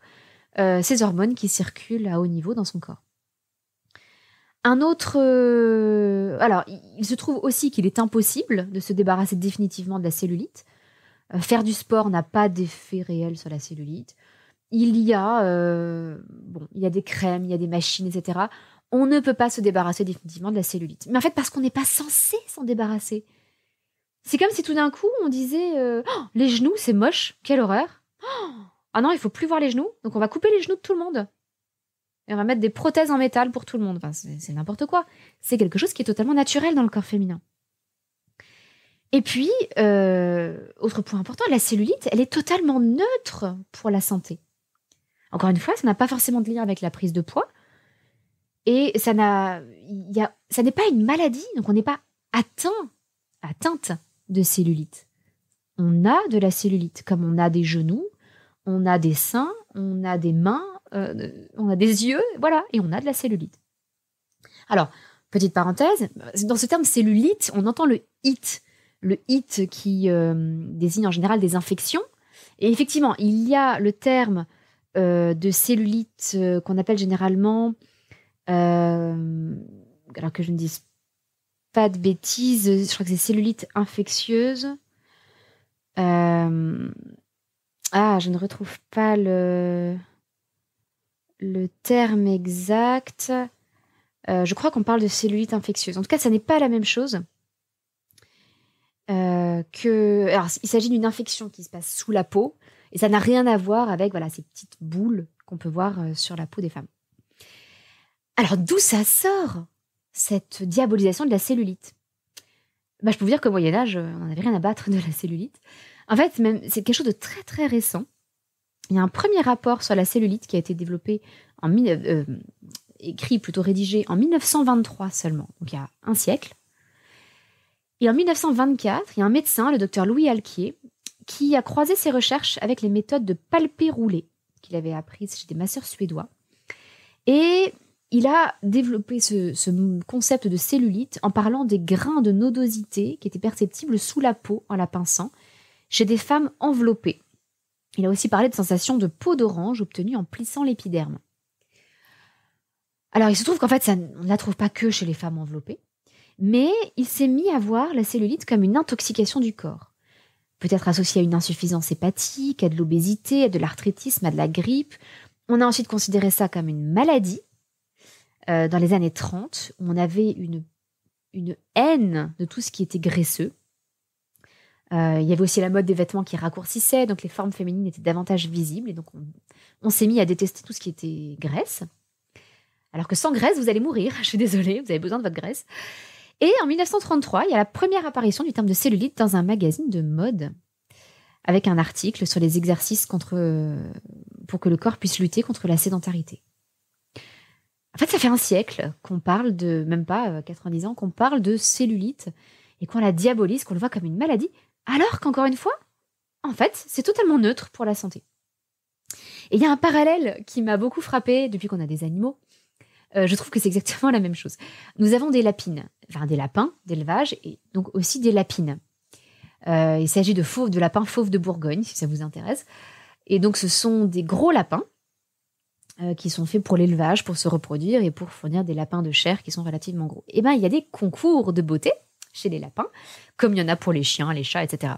ces hormones qui circulent à haut niveau dans son corps. Alors, il se trouve aussi qu'il est impossible de se débarrasser définitivement de la cellulite. Faire du sport n'a pas d'effet réel sur la cellulite. Il y a des crèmes, il y a des machines, etc. On ne peut pas se débarrasser définitivement de la cellulite. Mais en fait, parce qu'on n'est pas censé s'en débarrasser. C'est comme si tout d'un coup, on disait les genoux, c'est moche, quelle horreur. Ah non, il faut plus voir les genoux, donc on va couper les genoux de tout le monde. Et on va mettre des prothèses en métal pour tout le monde. Enfin, c'est n'importe quoi. C'est quelque chose qui est totalement naturel dans le corps féminin. Et puis, autre point important, la cellulite, elle est totalement neutre pour la santé. Encore une fois, ça n'a pas forcément de lien avec la prise de poids. Et ça n'est pas une maladie, donc on n'est pas atteinte de cellulite. On a de la cellulite, comme on a des genoux, on a des seins, on a des mains, on a des yeux, voilà, et on a de la cellulite. Alors, petite parenthèse, dans ce terme cellulite, on entend le it qui désigne en général des infections. Et effectivement, il y a le terme de cellulite qu'on appelle généralement, alors que je ne dise pas de bêtises, je crois que c'est cellulite infectieuse. Je ne retrouve pas le terme exact. Je crois qu'on parle de cellulite infectieuse. En tout cas, ça n'est pas la même chose. Alors, il s'agit d'une infection qui se passe sous la peau et ça n'a rien à voir avec ces petites boules qu'on peut voir sur la peau des femmes. Alors, d'où ça sort, cette diabolisation de la cellulite ? Je peux vous dire qu'au Moyen-Âge, on n'en avait rien à battre de la cellulite. En fait, c'est quelque chose de très, très récent. Il y a un premier rapport sur la cellulite qui a été développé, rédigé en 1923 seulement, donc il y a un siècle. Et en 1924, il y a un médecin, le docteur Louis Alquier, qui a croisé ses recherches avec les méthodes de palpé-roulé qu'il avait apprises chez des masseurs suédois. Et il a développé ce concept de cellulite en parlant des grains de nodosité qui étaient perceptibles sous la peau en la pinçant chez des femmes enveloppées. Il a aussi parlé de sensations de peau d'orange obtenues en plissant l'épiderme. Alors, il se trouve qu'en fait, on ne la trouve pas que chez les femmes enveloppées, mais il s'est mis à voir la cellulite comme une intoxication du corps. Peut-être associée à une insuffisance hépatique, à de l'obésité, à de l'arthritisme, à de la grippe. On a ensuite considéré ça comme une maladie. Dans les années 30, où on avait une haine de tout ce qui était graisseux. Il y avait aussi la mode des vêtements qui raccourcissaient, donc les formes féminines étaient davantage visibles, et donc on s'est mis à détester tout ce qui était graisse. Alors que sans graisse, vous allez mourir, je suis désolée, vous avez besoin de votre graisse. Et en 1933, il y a la première apparition du terme de cellulite dans un magazine de mode, avec un article sur les exercices pour que le corps puisse lutter contre la sédentarité. En fait, ça fait un siècle qu'on parle même pas 90 ans, qu'on parle de cellulite et qu'on la diabolise, qu'on le voit comme une maladie, alors qu'encore une fois, en fait, c'est totalement neutre pour la santé. Et il y a un parallèle qui m'a beaucoup frappée depuis qu'on a des animaux. Je trouve que c'est exactement la même chose. Nous avons des lapines, des lapins d'élevage et donc aussi des lapines. Il s'agit de lapins fauves de Bourgogne, si ça vous intéresse. Et donc, ce sont des gros lapins qui sont faits pour l'élevage, pour se reproduire et pour fournir des lapins de chair qui sont relativement gros. Et il y a des concours de beauté chez les lapins, comme il y en a pour les chiens, les chats, etc.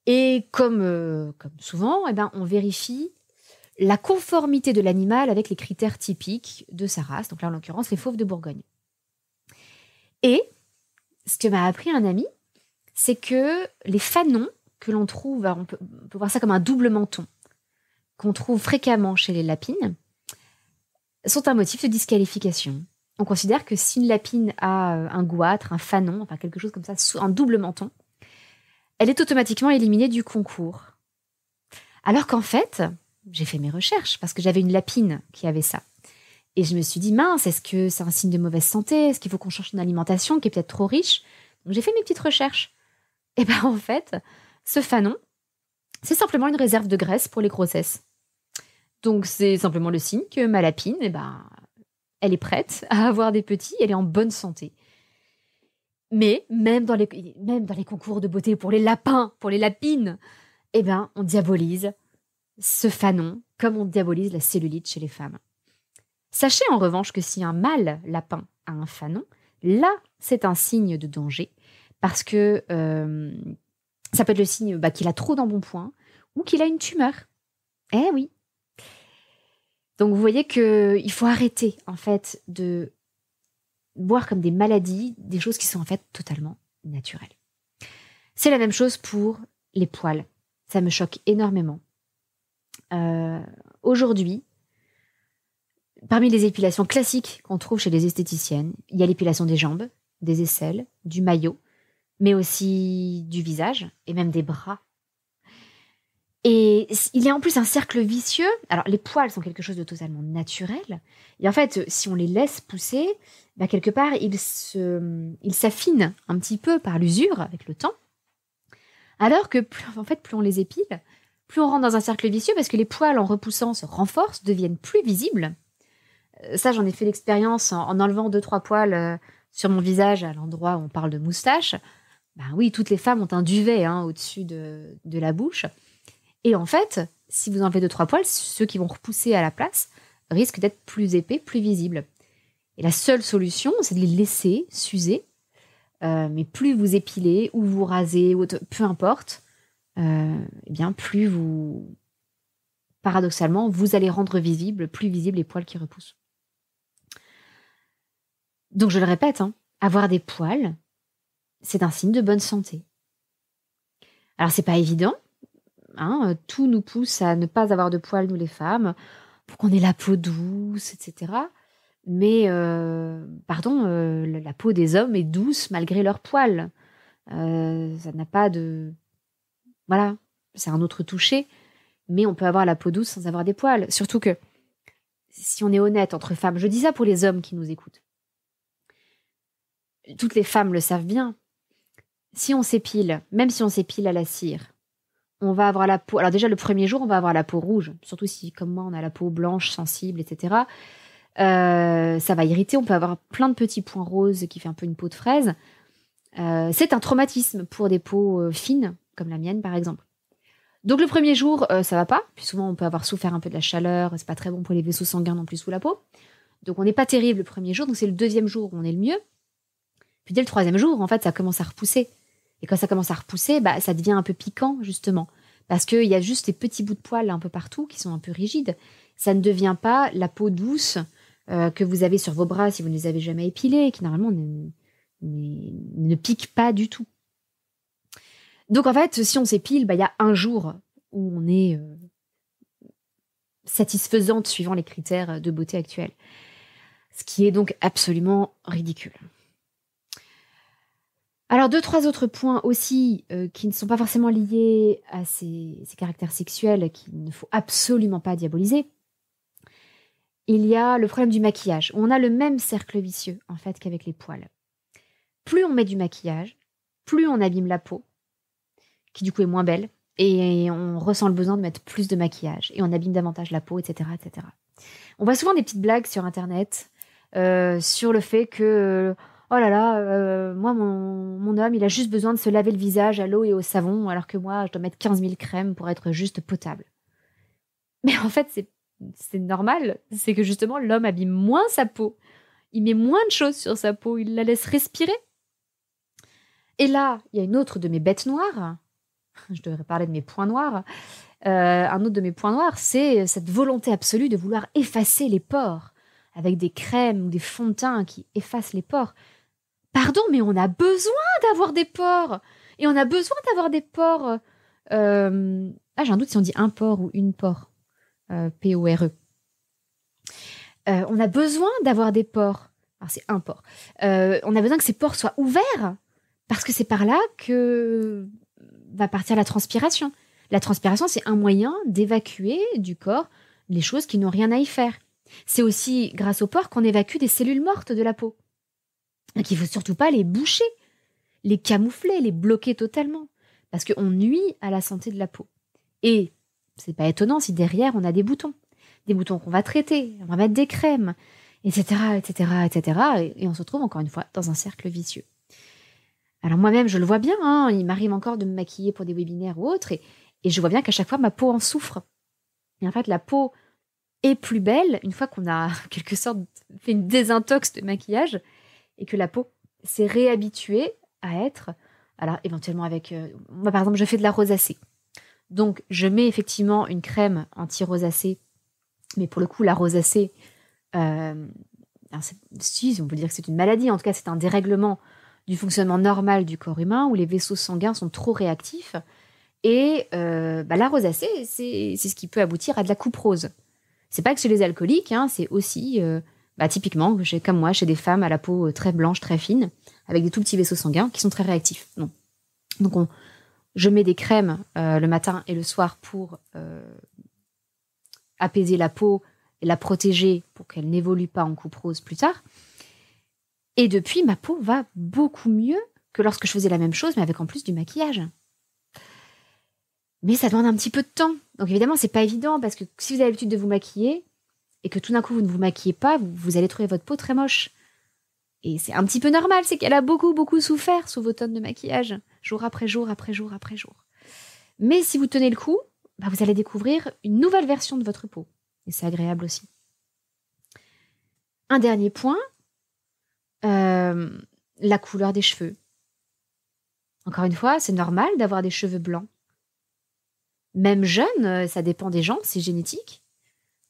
Et comme souvent, on vérifie la conformité de l'animal avec les critères typiques de sa race, donc là en l'occurrence les fauves de Bourgogne. Et ce que m'a appris un ami, c'est que les fanons que l'on trouve, on peut voir ça comme un double menton, qu'on trouve fréquemment chez les lapines, sont un motif de disqualification. On considère que si une lapine a un goitre, un fanon, quelque chose comme ça, un double menton, elle est automatiquement éliminée du concours. Alors qu'en fait, j'ai fait mes recherches parce que j'avais une lapine qui avait ça. Et je me suis dit, mince, est-ce que c'est un signe de mauvaise santé ? Est-ce qu'il faut qu'on change son alimentation qui est peut-être trop riche ? Donc j'ai fait mes petites recherches. Et en fait, ce fanon, c'est simplement une réserve de graisse pour les grossesses. Donc c'est simplement le signe que ma lapine, elle est prête à avoir des petits, elle est en bonne santé. Mais même dans les concours de beauté pour les lapins, pour les lapines, on diabolise ce fanon comme on diabolise la cellulite chez les femmes. Sachez en revanche que si un mâle lapin a un fanon, là, c'est un signe de danger parce que ça peut être le signe qu'il a trop d'embonpoint ou qu'il a une tumeur. Eh oui. Donc vous voyez qu'il faut arrêter en fait de boire comme des maladies, des choses qui sont en fait totalement naturelles. C'est la même chose pour les poils. Ça me choque énormément. Aujourd'hui, parmi les épilations classiques qu'on trouve chez les esthéticiennes, il y a l'épilation des jambes, des aisselles, du maillot, mais aussi du visage et même des bras. Et il y a en plus un cercle vicieux. Alors, les poils sont quelque chose de totalement naturel. Et en fait, si on les laisse pousser, quelque part, ils s'affinent un petit peu par l'usure avec le temps. Alors que plus on les épile, plus on rentre dans un cercle vicieux parce que les poils, en repoussant, se renforcent, deviennent plus visibles. Ça, j'en ai fait l'expérience en enlevant 2-3 poils sur mon visage à l'endroit où on parle de moustache. Oui, toutes les femmes ont un duvet au-dessus de la bouche. Et en fait, si vous enlevez 2-3 poils, ceux qui vont repousser à la place risquent d'être plus épais, plus visibles. Et la seule solution, c'est de les laisser s'user. Mais plus vous épilez ou vous rasez, ou peu importe, plus vous, paradoxalement, vous allez rendre plus visibles les poils qui repoussent. Donc je le répète, avoir des poils, c'est un signe de bonne santé. Alors c'est pas évident. Tout nous pousse à ne pas avoir de poils, nous les femmes, pour qu'on ait la peau douce, etc. Mais, la peau des hommes est douce malgré leurs poils. Ça n'a pas de... Voilà, c'est un autre toucher, mais on peut avoir la peau douce sans avoir des poils. Surtout que, si on est honnête entre femmes, je dis ça pour les hommes qui nous écoutent, toutes les femmes le savent bien, si on s'épile, même si on s'épile à la cire, on va avoir la peau... Alors déjà, le premier jour, on va avoir la peau rouge, surtout si, comme moi, on a la peau blanche, sensible, etc. Ça va irriter, on peut avoir plein de petits points roses qui fait un peu une peau de fraise. C'est un traumatisme pour des peaux fines, comme la mienne, par exemple. Donc le premier jour, ça va pas, puis souvent on peut avoir souffert un peu de la chaleur, c'est pas très bon pour les vaisseaux sanguins non plus sous la peau. Donc on n'est pas terrible le premier jour, donc c'est le deuxième jour où on est le mieux. Puis dès le troisième jour, en fait, ça commence à repousser. Et quand ça commence à repousser, ça devient un peu piquant, justement. Parce qu'il y a juste des petits bouts de poils un peu partout qui sont un peu rigides. Ça ne devient pas la peau douce que vous avez sur vos bras si vous ne les avez jamais épilés, et qui normalement ne pique pas du tout. Donc en fait, si on s'épile, il y a un jour où on est satisfaisante suivant les critères de beauté actuels. Ce qui est donc absolument ridicule. Alors, 2-3 autres points aussi qui ne sont pas forcément liés à ces caractères sexuels qu'il ne faut absolument pas diaboliser. Il y a le problème du maquillage. On a le même cercle vicieux, en fait, qu'avec les poils. Plus on met du maquillage, plus on abîme la peau, qui du coup est moins belle, et on ressent le besoin de mettre plus de maquillage, et on abîme davantage la peau, etc., etc. On voit souvent des petites blagues sur Internet sur le fait que... oh là là, moi, mon homme, il a juste besoin de se laver le visage à l'eau et au savon, alors que moi, je dois mettre 15 000 crèmes pour être juste potable. Mais en fait, c'est normal. C'est que justement, l'homme abîme moins sa peau. Il met moins de choses sur sa peau. Il la laisse respirer. Et là, il y a une autre de mes bêtes noires. Je devrais parler de mes points noirs. Un autre de mes points noirs, c'est cette volonté absolue de vouloir effacer les pores avec des crèmes ou des fonds de teint qui effacent les pores. Pardon, mais on a besoin d'avoir des pores. Et on a besoin d'avoir des pores. J'ai un doute si on dit un pore ou une pore. P-O-R-E. On a besoin d'avoir des pores. Alors, c'est un pore. On a besoin que ces pores soient ouverts. Parce que c'est par là que va partir la transpiration. La transpiration, c'est un moyen d'évacuer du corps les choses qui n'ont rien à y faire. C'est aussi grâce aux pores qu'on évacue des cellules mortes de la peau. Donc il ne faut surtout pas les boucher, les camoufler, les bloquer totalement, parce qu'on nuit à la santé de la peau. Et c'est pas étonnant si derrière on a des boutons qu'on va traiter, on va mettre des crèmes, etc., etc., etc. Et on se retrouve encore une fois dans un cercle vicieux. Alors moi-même, je le vois bien, il m'arrive encore de me maquiller pour des webinaires ou autres, et je vois bien qu'à chaque fois, ma peau en souffre. Et en fait, la peau est plus belle une fois qu'on a, en quelque sorte, fait une désintox de maquillage, et que la peau s'est réhabituée à être, alors éventuellement avec... moi, par exemple, je fais de la rosacée. Donc, je mets effectivement une crème anti-rosacée, mais pour le coup, la rosacée, si on peut dire que c'est une maladie, en tout cas, c'est un dérèglement du fonctionnement normal du corps humain, où les vaisseaux sanguins sont trop réactifs. Et la rosacée, c'est ce qui peut aboutir à de la coupe rose. C'est pas que chez les alcooliques, c'est aussi... typiquement, comme moi, chez des femmes à la peau très blanche, très fine, avec des tout petits vaisseaux sanguins qui sont très réactifs. Non. Donc, je mets des crèmes le matin et le soir pour apaiser la peau et la protéger pour qu'elle n'évolue pas en coupe rose plus tard. Et depuis, ma peau va beaucoup mieux que lorsque je faisais la même chose, mais avec en plus du maquillage. Mais ça demande un petit peu de temps. Donc évidemment, c'est pas évident parce que si vous avez l'habitude de vous maquiller et que tout d'un coup vous ne vous maquillez pas, vous allez trouver votre peau très moche. Et c'est un petit peu normal, c'est qu'elle a beaucoup, beaucoup souffert sous vos tonnes de maquillage, jour après jour, après jour, après jour. Mais si vous tenez le coup, vous allez découvrir une nouvelle version de votre peau. Et c'est agréable aussi. Un dernier point, la couleur des cheveux. Encore une fois, c'est normal d'avoir des cheveux blancs. Même jeune, ça dépend des gens, c'est génétique.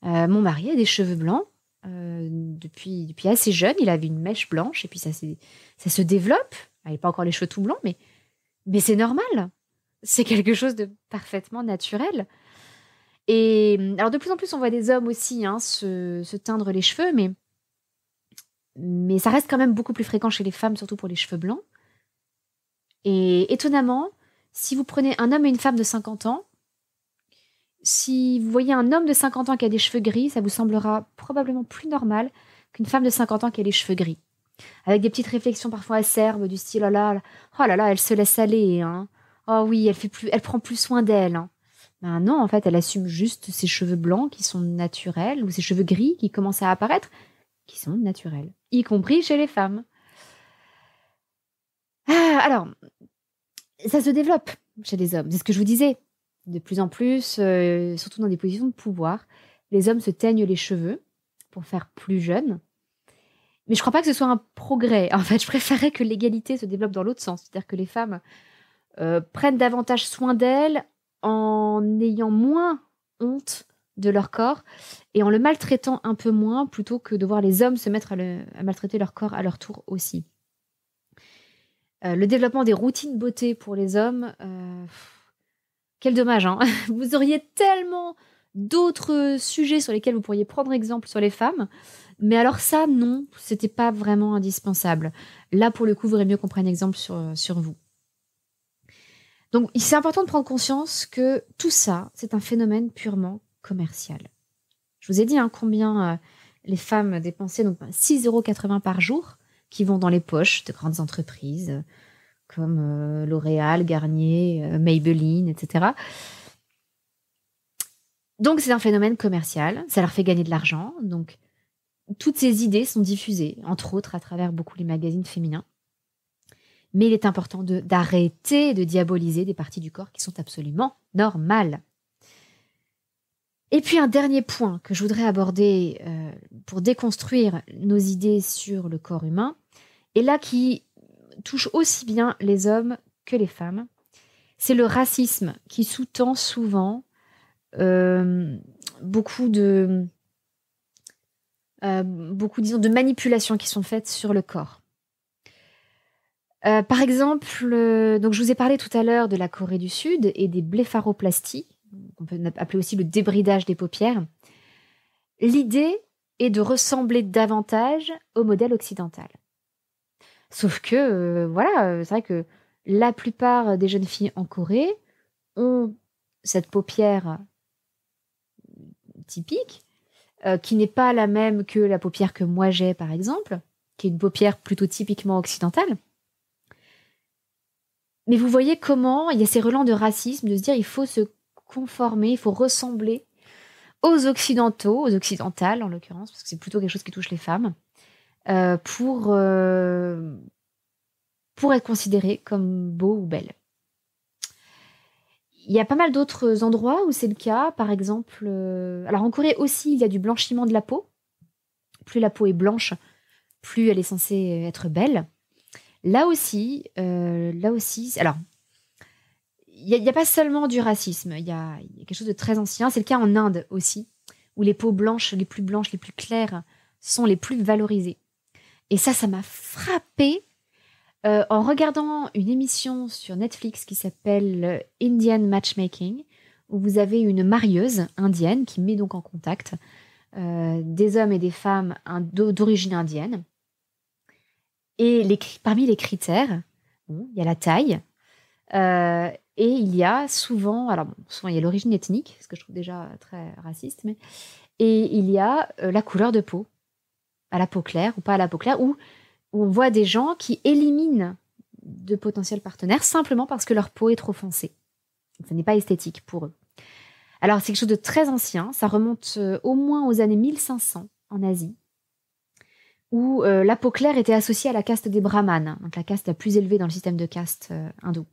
Mon mari a des cheveux blancs. Depuis assez jeune, il avait une mèche blanche et puis ça se développe. Il n'a pas encore les cheveux tout blancs, mais c'est normal. C'est quelque chose de parfaitement naturel. Et alors de plus en plus, on voit des hommes aussi se teindre les cheveux, mais ça reste quand même beaucoup plus fréquent chez les femmes, surtout pour les cheveux blancs. Et étonnamment, si vous prenez un homme et une femme de 50 ans, si vous voyez un homme de 50 ans qui a des cheveux gris, ça vous semblera probablement plus normal qu'une femme de 50 ans qui a les cheveux gris. Avec des petites réflexions parfois acerbes du style « oh là là, elle se laisse aller, hein. Oh oui, elle prend plus soin d'elle. Hein. » Ben non, en fait, elle assume juste ses cheveux blancs qui sont naturels ou ses cheveux gris qui commencent à apparaître, qui sont naturels, y compris chez les femmes. Alors, ça se développe chez les hommes, c'est ce que je vous disais. De plus en plus, surtout dans des positions de pouvoir, les hommes se teignent les cheveux pour faire plus jeunes. Mais je ne crois pas que ce soit un progrès. En fait, je préférerais que l'égalité se développe dans l'autre sens. C'est-à-dire que les femmes prennent davantage soin d'elles en ayant moins honte de leur corps et en le maltraitant un peu moins plutôt que de voir les hommes se mettre à maltraiter leur corps à leur tour aussi. Le développement des routines beauté pour les hommes... Quel dommage, hein. Vous auriez tellement d'autres sujets sur lesquels vous pourriez prendre exemple sur les femmes. Mais alors ça, non, c'était pas vraiment indispensable. Là, pour le coup, il vaudrait mieux qu'on prenne exemple sur vous. Donc, c'est important de prendre conscience que tout ça, c'est un phénomène purement commercial. Je vous ai dit combien les femmes dépensaient donc 6,80 € par jour qui vont dans les poches de grandes entreprises comme L'Oréal, Garnier, Maybelline, etc. Donc, c'est un phénomène commercial. Ça leur fait gagner de l'argent. Donc, toutes ces idées sont diffusées, entre autres à travers beaucoup les magazines féminins. Mais il est important d'arrêter de diaboliser des parties du corps qui sont absolument normales. Et puis, un dernier point que je voudrais aborder pour déconstruire nos idées sur le corps humain, et là qui touche aussi bien les hommes que les femmes, c'est le racisme qui sous-tend souvent beaucoup, disons, de manipulations qui sont faites sur le corps. Par exemple, donc je vous ai parlé tout à l'heure de la Corée du Sud et des blépharoplasties, qu'on peut appeler aussi le débridage des paupières. L'idée est de ressembler davantage au modèle occidental. Sauf que, c'est vrai que la plupart des jeunes filles en Corée ont cette paupière typique, qui n'est pas la même que la paupière que moi j'ai, par exemple, qui est une paupière plutôt typiquement occidentale. Mais vous voyez comment il y a ces relents de racisme, de se dire il faut se conformer, il faut ressembler aux occidentaux, aux occidentales en l'occurrence, parce que c'est plutôt quelque chose qui touche les femmes, pour être considéré comme beau ou belle. Il y a pas mal d'autres endroits où c'est le cas. Par exemple, alors en Corée aussi, il y a du blanchiment de la peau. Plus la peau est blanche, plus elle est censée être belle. Là aussi, alors, il n'y a pas seulement du racisme. Il y a quelque chose de très ancien. C'est le cas en Inde aussi, où les peaux blanches, les plus claires, sont les plus valorisées. Et ça m'a frappée en regardant une émission sur Netflix qui s'appelle Indian Matchmaking, où vous avez une marieuse indienne qui met donc en contact des hommes et des femmes d'origine indienne. Et parmi les critères, bon, il y a la taille, et il y a souvent, alors bon, souvent il y a l'origine ethnique, ce que je trouve déjà très raciste, et il y a la couleur de peau, à la peau claire ou pas à la peau claire, où on voit des gens qui éliminent de potentiels partenaires simplement parce que leur peau est trop foncée. Donc, ce n'est pas esthétique pour eux. Alors, c'est quelque chose de très ancien. Ça remonte au moins aux années 1500 en Asie, où la peau claire était associée à la caste des brahmanes, donc la caste la plus élevée dans le système de caste hindou.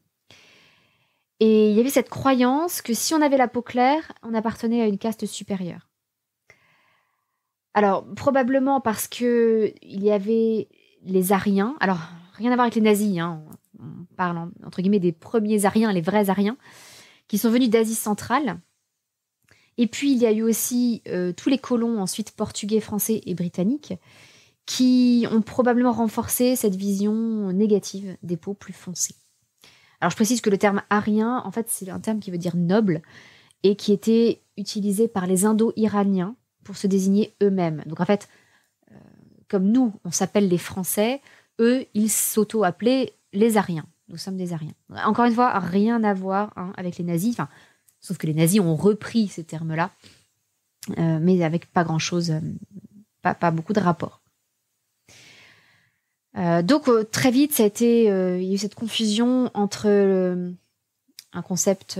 Et il y avait cette croyance que si on avait la peau claire, on appartenait à une caste supérieure. Alors, probablement parce que il y avait les Aryens. Alors, rien à voir avec les nazis, hein. On parle entre guillemets des premiers Aryens, les vrais Aryens, qui sont venus d'Asie centrale. Et puis, il y a eu aussi tous les colons, ensuite portugais, français et britanniques, qui ont probablement renforcé cette vision négative des peaux plus foncées. Alors, je précise que le terme arien, en fait, c'est un terme qui veut dire noble et qui était utilisé par les Indo-Iraniens pour se désigner eux-mêmes. Donc, en fait, comme nous, on s'appelle les Français, eux, ils s'auto-appelaient les Ariens. Nous sommes des Ariens. Encore une fois, rien à voir avec les nazis. Enfin, sauf que les nazis ont repris ces termes-là, mais avec pas grand-chose, pas beaucoup de rapport. Donc, très vite, il y a eu cette confusion entre un concept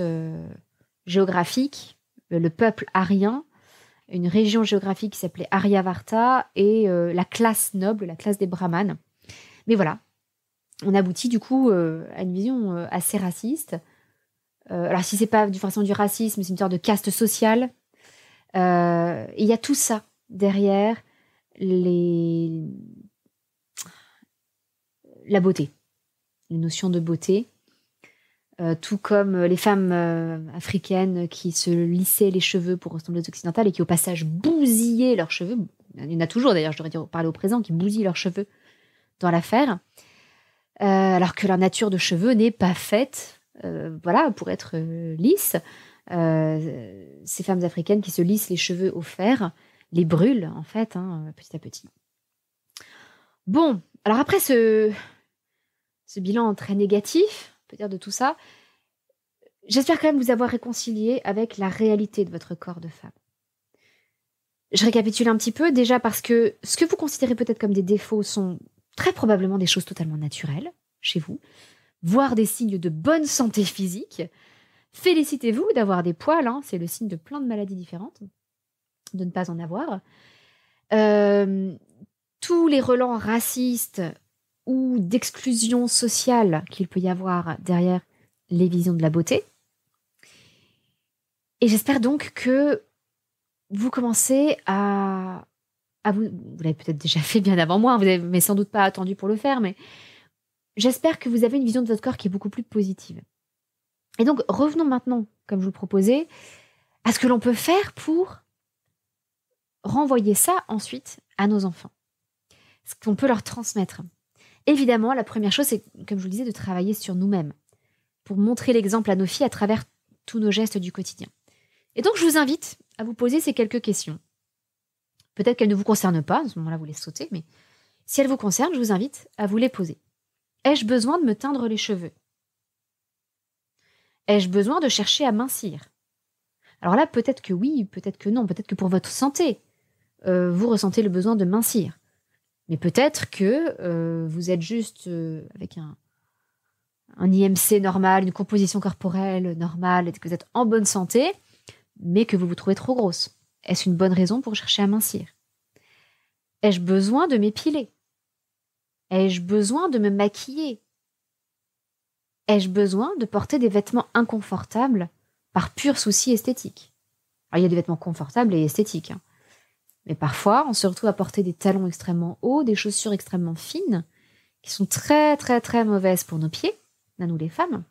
géographique, le peuple arien, une région géographique qui s'appelait Aryavarta, et la classe noble, la classe des brahmanes. Mais voilà, on aboutit du coup à une vision assez raciste. Alors si c'est pas forcément du racisme, c'est une sorte de caste sociale. Il y a tout ça derrière la beauté, les notions de beauté. Tout comme les femmes africaines qui se lissaient les cheveux pour ressembler aux occidentales et qui au passage bousillaient leurs cheveux. Il y en a toujours d'ailleurs, je devrais dire, parler au présent, qui bousillent leurs cheveux dans l'affaire. Alors que leur nature de cheveux n'est pas faite pour être lisse. Ces femmes africaines qui se lissent les cheveux au fer les brûlent en fait, petit à petit. Bon, alors après ce bilan très négatif, on peut dire, de tout ça, j'espère quand même vous avoir réconcilié avec la réalité de votre corps de femme. Je récapitule un petit peu, déjà parce que ce que vous considérez peut-être comme des défauts sont très probablement des choses totalement naturelles chez vous, voire des signes de bonne santé physique. Félicitez-vous d'avoir des poils, c'est le signe de plein de maladies différentes, de ne pas en avoir. Tous les relents racistes ou d'exclusion sociale qu'il peut y avoir derrière les visions de la beauté. Et j'espère donc que vous commencez à vous l'avez peut-être déjà fait bien avant moi, vous n'avez sans doute pas attendu pour le faire, mais j'espère que vous avez une vision de votre corps qui est beaucoup plus positive. Et donc, revenons maintenant, comme je vous le proposais, à ce que l'on peut faire pour renvoyer ça ensuite à nos enfants. Ce qu'on peut leur transmettre. Évidemment, la première chose, c'est, comme je vous le disais, de travailler sur nous-mêmes pour montrer l'exemple à nos filles à travers tous nos gestes du quotidien. Et donc, je vous invite à vous poser ces quelques questions. Peut-être qu'elles ne vous concernent pas, à ce moment-là, vous les sautez, mais si elles vous concernent, je vous invite à vous les poser. Ai-je besoin de me teindre les cheveux ? Ai-je besoin de chercher à mincir ? Alors là, peut-être que oui, peut-être que non, peut-être que pour votre santé, vous ressentez le besoin de mincir. Mais peut-être que vous êtes juste avec un IMC normal, une composition corporelle normale, et que vous êtes en bonne santé, mais que vous vous trouvez trop grosse. Est-ce une bonne raison pour chercher à mincir ? Ai-je besoin de m'épiler ? Ai-je besoin de me maquiller ? Ai-je besoin de porter des vêtements inconfortables par pur souci esthétique ? Alors, il y a des vêtements confortables et esthétiques, mais parfois, on se retrouve à porter des talons extrêmement hauts, des chaussures extrêmement fines, qui sont très, très, très mauvaises pour nos pieds, à nous les femmes.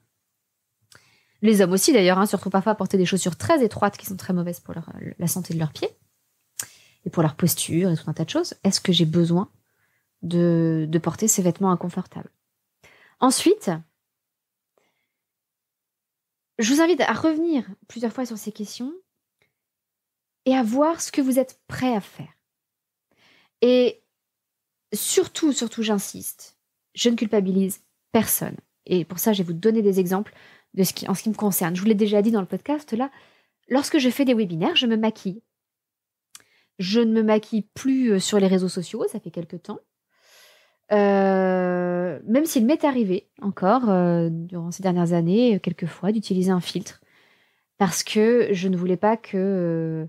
Les hommes aussi, d'ailleurs, se retrouvent parfois à porter des chaussures très étroites qui sont très mauvaises pour la santé de leurs pieds et pour leur posture et tout un tas de choses. Est-ce que j'ai besoin de porter ces vêtements inconfortables ? Ensuite, je vous invite à revenir plusieurs fois sur ces questions et à voir ce que vous êtes prêt à faire. Et surtout, j'insiste, je ne culpabilise personne. Et pour ça, je vais vous donner des exemples en ce qui me concerne. Je vous l'ai déjà dit dans le podcast, là, lorsque je fais des webinaires, je me maquille. Je ne me maquille plus sur les réseaux sociaux, ça fait quelque temps. Même s'il m'est arrivé encore, durant ces dernières années, quelquefois, d'utiliser un filtre. Parce que je ne voulais pas que...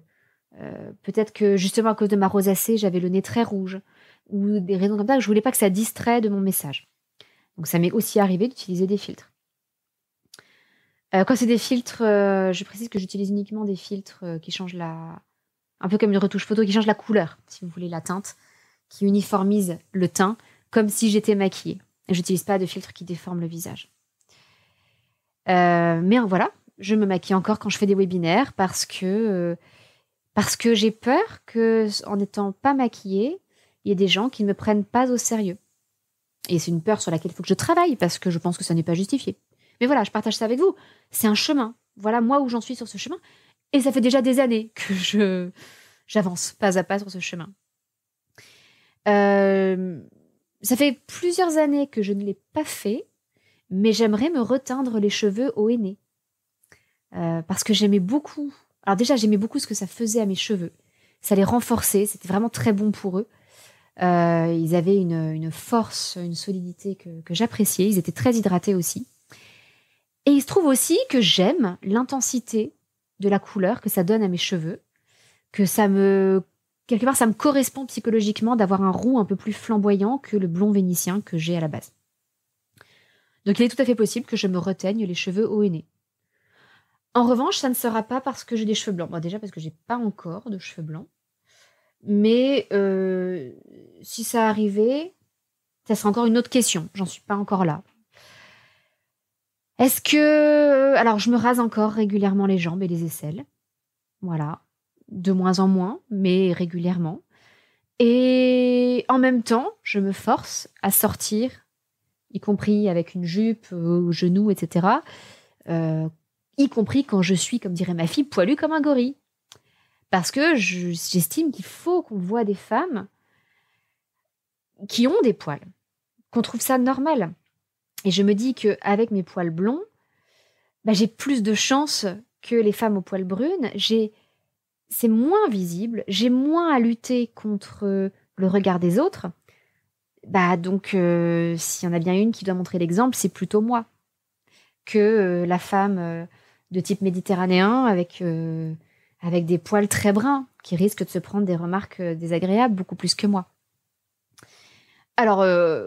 peut-être que justement à cause de ma rosacée, j'avais le nez très rouge. Ou des raisons comme ça, que je voulais pas que ça distrait de mon message. Donc ça m'est aussi arrivé d'utiliser des filtres. Quand c'est des filtres, je précise que j'utilise uniquement des filtres qui changent un peu comme une retouche photo, qui change la couleur, si vous voulez, la teinte, qui uniformise le teint, comme si j'étais maquillée. Et j'utilise pas de filtre qui déforme le visage. Mais voilà, je me maquille encore quand je fais des webinaires parce que j'ai peur que, en n'étant pas maquillée, il y ait des gens qui ne me prennent pas au sérieux. Et c'est une peur sur laquelle il faut que je travaille parce que je pense que ça n'est pas justifié. Mais voilà, je partage ça avec vous. C'est un chemin. Voilà moi où j'en suis sur ce chemin. Et ça fait déjà des années que j'avance pas à pas sur ce chemin. Ça fait plusieurs années que je ne l'ai pas fait, mais j'aimerais me reteindre les cheveux au henné. Parce que j'aimais beaucoup... Alors déjà, j'aimais beaucoup ce que ça faisait à mes cheveux. Ça les renforçait, c'était vraiment très bon pour eux. Ils avaient une force, une solidité que j'appréciais. Ils étaient très hydratés aussi. Et il se trouve aussi que j'aime l'intensité de la couleur que ça donne à mes cheveux, que quelque part, ça me correspond psychologiquement d'avoir un roux un peu plus flamboyant que le blond vénitien que j'ai à la base. Donc il est tout à fait possible que je me reteigne les cheveux au henné. En revanche, ça ne sera pas parce que j'ai des cheveux blancs. Bon, déjà parce que j'ai pas encore de cheveux blancs. Mais si ça arrivait, ça sera encore une autre question. J'en suis pas encore là. Est-ce que... Alors, je me rase encore régulièrement les jambes et les aisselles. Voilà. De moins en moins, mais régulièrement. Et en même temps, je me force à sortir, y compris avec une jupe aux genoux, etc. Y compris quand je suis, comme dirait ma fille, poilue comme un gorille. Parce que j'estime qu'il faut qu'on voit des femmes qui ont des poils, qu'on trouve ça normal. Et je me dis qu'avec mes poils blonds, j'ai plus de chances que les femmes aux poils brunes. C'est moins visible, j'ai moins à lutter contre le regard des autres. Donc, s'il y en a bien une qui doit montrer l'exemple, c'est plutôt moi que la femme de type méditerranéen avec des poils très bruns qui risquent de se prendre des remarques désagréables beaucoup plus que moi. Alors,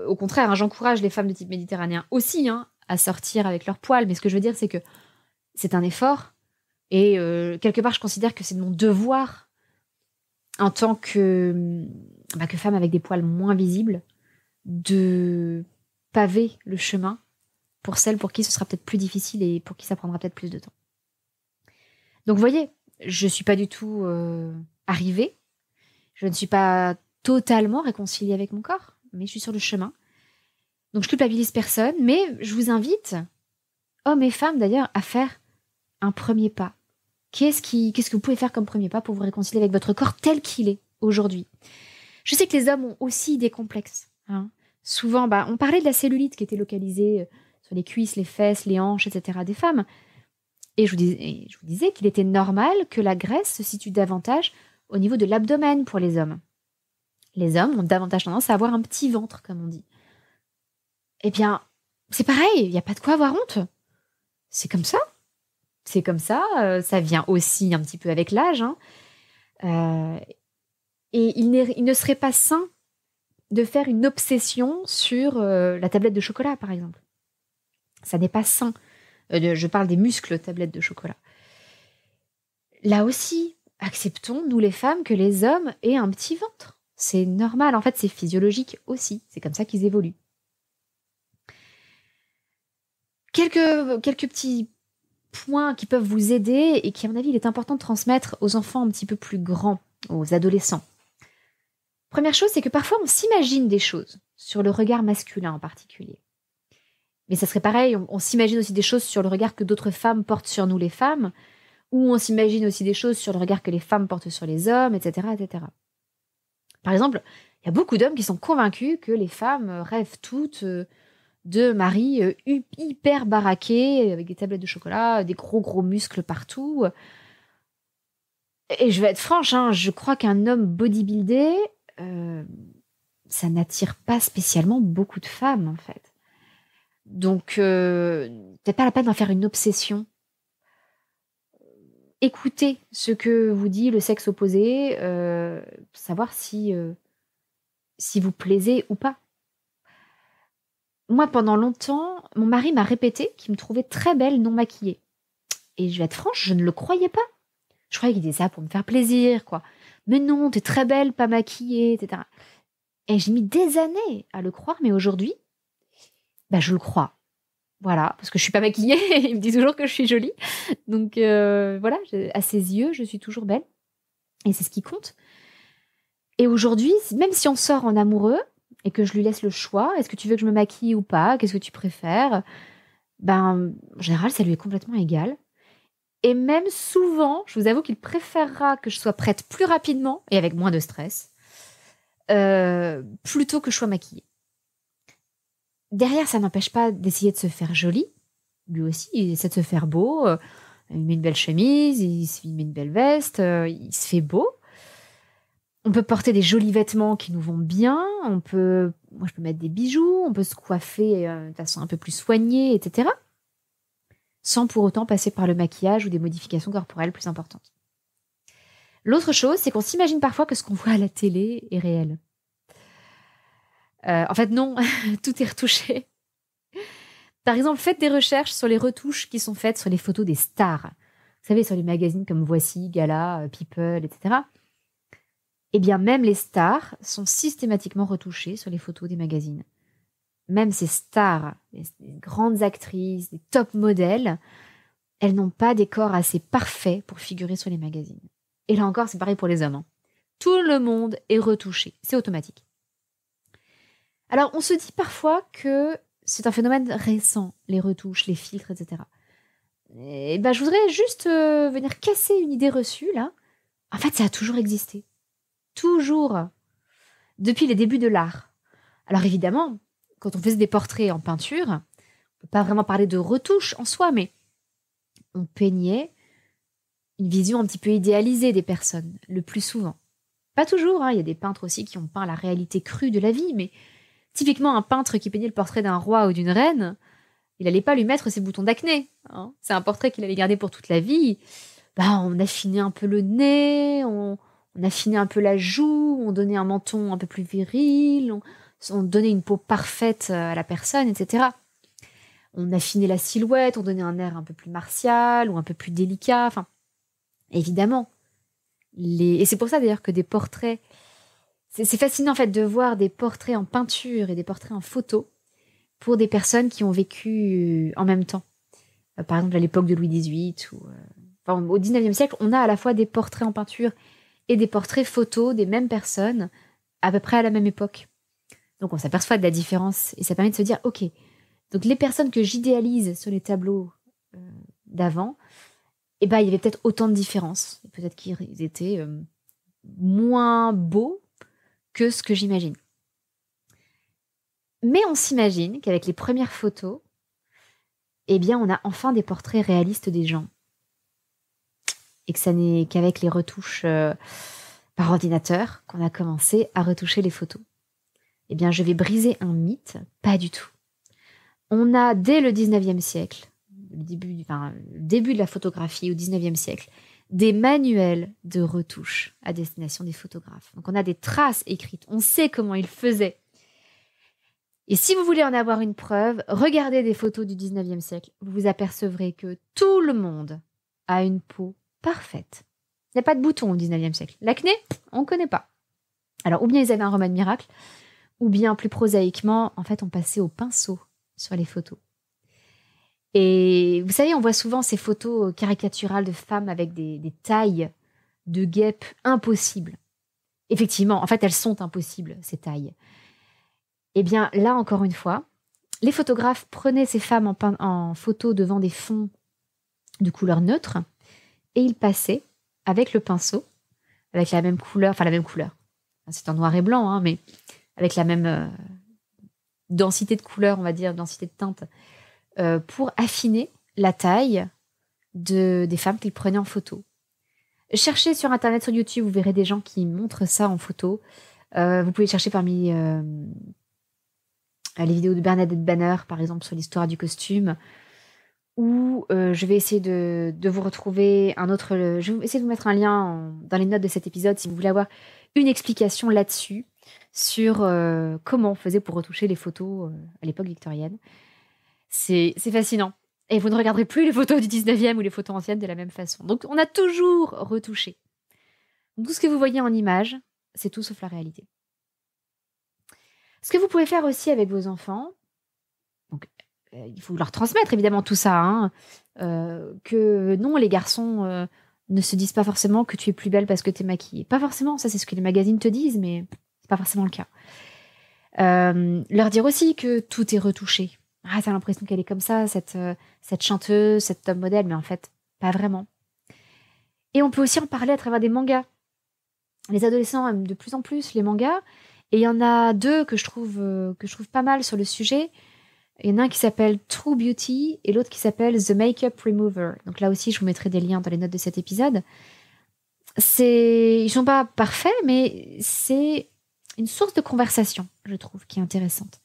au contraire, j'encourage les femmes de type méditerranéen aussi à sortir avec leurs poils, mais ce que je veux dire, c'est que c'est un effort, et quelque part, je considère que c'est de mon devoir, en tant que femme avec des poils moins visibles, de paver le chemin pour celles pour qui ce sera peut-être plus difficile et pour qui ça prendra peut-être plus de temps. Donc, vous voyez, je ne suis pas du tout arrivée, je ne suis pas totalement réconciliée avec mon corps, mais je suis sur le chemin. Donc je culpabilise personne, mais je vous invite, hommes et femmes d'ailleurs, à faire un premier pas. Qu'est-ce que vous pouvez faire comme premier pas pour vous réconcilier avec votre corps tel qu'il est aujourd'hui? Je sais que les hommes ont aussi des complexes. Souvent, on parlait de la cellulite qui était localisée sur les cuisses, les fesses, les hanches, etc. des femmes. Et je vous disais qu'il était normal que la graisse se situe davantage au niveau de l'abdomen pour les hommes. Les hommes ont davantage tendance à avoir un petit ventre, comme on dit. Eh bien, c'est pareil, il n'y a pas de quoi avoir honte. C'est comme ça. C'est comme ça, ça vient aussi un petit peu avec l'âge. Et il ne serait pas sain de faire une obsession sur la tablette de chocolat, par exemple. Ça n'est pas sain. Je parle des muscles tablettes de chocolat. Là aussi, acceptons, nous les femmes, que les hommes aient un petit ventre. C'est normal, en fait, c'est physiologique aussi. C'est comme ça qu'ils évoluent. Quelques petits points qui peuvent vous aider et qui, à mon avis, il est important de transmettre aux enfants un petit peu plus grands, aux adolescents. Première chose, c'est que parfois, on s'imagine des choses sur le regard masculin en particulier. Mais ça serait pareil, on s'imagine aussi des choses sur le regard que d'autres femmes portent sur nous, les femmes, ou on s'imagine aussi des choses sur le regard que les femmes portent sur les hommes, etc., etc. Par exemple, Il y a beaucoup d'hommes qui sont convaincus que les femmes rêvent toutes de maris hyper baraqués, avec des tablettes de chocolat, des gros muscles partout. Et je vais être franche, hein, je crois qu'un homme bodybuildé, ça n'attire pas spécialement beaucoup de femmes, en fait. Donc, peut-être pas la peine d'en faire une obsession. Écoutez ce que vous dit le sexe opposé, savoir si vous plaisez ou pas. Moi, pendant longtemps, mon mari m'a répété qu'il me trouvait très belle non maquillée. Et je vais être franche, je ne le croyais pas. Je croyais qu'il disait ça pour me faire plaisir, quoi. Mais non, t'es très belle, pas maquillée, etc. Et j'ai mis des années à le croire, mais aujourd'hui, je le crois. Voilà, parce que je suis pas maquillée, il me dit toujours que je suis jolie. Donc voilà, à ses yeux, je suis toujours belle. Et c'est ce qui compte. Et aujourd'hui, même si on sort en amoureux et que je lui laisse le choix, est-ce que tu veux que je me maquille ou pas? Qu'est-ce que tu préfères? En général, ça lui est complètement égal. Et même souvent, je vous avoue qu'il préférera que je sois prête plus rapidement et avec moins de stress, plutôt que je sois maquillée. Derrière, ça n'empêche pas d'essayer de se faire jolie. Lui aussi, il essaie de se faire beau. Il met une belle chemise, il met une belle veste, il se fait beau. On peut porter des jolis vêtements qui nous vont bien. Moi, je peux mettre des bijoux. On peut se coiffer de façon un peu plus soignée, etc. Sans pour autant passer par le maquillage ou des modifications corporelles plus importantes. L'autre chose, c'est qu'on s'imagine parfois que ce qu'on voit à la télé est réel. En fait, non, tout est retouché. Par exemple, faites des recherches sur les retouches qui sont faites sur les photos des stars. Vous savez, sur les magazines comme Voici, Gala, People, etc. Eh bien, même les stars sont systématiquement retouchées sur les photos des magazines. Même ces stars, les grandes actrices, les top modèles, elles n'ont pas des corps assez parfaits pour figurer sur les magazines. Et là encore, c'est pareil pour les hommes. Hein. Tout le monde est retouché. C'est automatique. Alors, on se dit parfois que c'est un phénomène récent, les retouches, les filtres, etc. Et je voudrais juste venir casser une idée reçue, là. En fait, ça a toujours existé. Toujours. Depuis les débuts de l'art. Alors évidemment, quand on faisait des portraits en peinture, on ne peut pas vraiment parler de retouche en soi, mais on peignait une vision un petit peu idéalisée des personnes, le plus souvent. Pas toujours, hein. Il y a des peintres aussi qui ont peint la réalité crue de la vie, mais typiquement, un peintre qui peignait le portrait d'un roi ou d'une reine, il n'allait pas lui mettre ses boutons d'acné. Hein. C'est un portrait qu'il allait garder pour toute la vie. On affinait un peu le nez, on affinait un peu la joue, on donnait un menton un peu plus viril, on donnait une peau parfaite à la personne, etc. On affinait la silhouette, on donnait un air un peu plus martial ou un peu plus délicat. Enfin, évidemment. Et c'est pour ça d'ailleurs que des portraits... C'est fascinant en fait de voir des portraits en peinture et des portraits en photo pour des personnes qui ont vécu en même temps. Par exemple à l'époque de Louis XVIII au XIXe siècle, on a à la fois des portraits en peinture et des portraits photos des mêmes personnes à peu près à la même époque. Donc on s'aperçoit de la différence et ça permet de se dire ok, donc les personnes que j'idéalise sur les tableaux d'avant, il y avait peut-être autant de différences. Peut-être qu'ils étaient moins beaux que ce que j'imagine. Mais on s'imagine qu'avec les premières photos, on a enfin des portraits réalistes des gens. Et que ça n'est qu'avec les retouches par ordinateur qu'on a commencé à retoucher les photos. Je vais briser un mythe, pas du tout. On a, dès le 19e siècle, le début de la photographie au 19e siècle, des manuels de retouche à destination des photographes. Donc on a des traces écrites, on sait comment ils faisaient. Et si vous voulez en avoir une preuve, regardez des photos du 19e siècle. Vous vous apercevrez que tout le monde a une peau parfaite. Il n'y a pas de boutons au 19e siècle. L'acné, on ne connaît pas. Alors, ou bien ils avaient un remède miracle, ou bien plus prosaïquement, en fait, on passait au pinceau sur les photos. Et vous savez, on voit souvent ces photos caricaturales de femmes avec des tailles de guêpes impossibles. Effectivement, en fait, elles sont impossibles, ces tailles. Là, encore une fois, les photographes prenaient ces femmes en photo devant des fonds de couleur neutre et ils passaient avec le pinceau, avec la même couleur, c'est en noir et blanc, hein, mais avec la même densité de couleurs, on va dire, densité de teinte, pour affiner la taille des femmes qu'ils prenaient en photo. Cherchez sur Internet, sur YouTube, vous verrez des gens qui montrent ça en photo. Vous pouvez chercher parmi les vidéos de Bernadette Banner, par exemple, sur l'histoire du costume. Ou je vais essayer de vous retrouver un autre... je vais essayer de vous mettre un lien dans les notes de cet épisode si vous voulez avoir une explication là-dessus, sur comment on faisait pour retoucher les photos à l'époque victorienne. C'est fascinant. Et vous ne regarderez plus les photos du 19e ou les photos anciennes de la même façon. Donc, on a toujours retouché. Donc, tout ce que vous voyez en image, c'est tout sauf la réalité. Ce que vous pouvez faire aussi avec vos enfants, donc, il faut leur transmettre évidemment tout ça, hein, que non, les garçons ne se disent pas forcément que tu es plus belle parce que tu es maquillée. Pas forcément, ça c'est ce que les magazines te disent, mais c'est pas forcément le cas. Leur dire aussi que tout est retouché. Ah, t'as l'impression qu'elle est comme ça, cette chanteuse, cette top modèle, mais en fait, pas vraiment. Et on peut aussi en parler à travers des mangas. Les adolescents aiment de plus en plus les mangas, et il y en a deux que je trouve pas mal sur le sujet. Il y en a un qui s'appelle True Beauty et l'autre qui s'appelle The Makeup Remover. Donc là aussi, je vous mettrai des liens dans les notes de cet épisode. Ils sont pas parfaits, mais c'est une source de conversation, je trouve, qui est intéressante.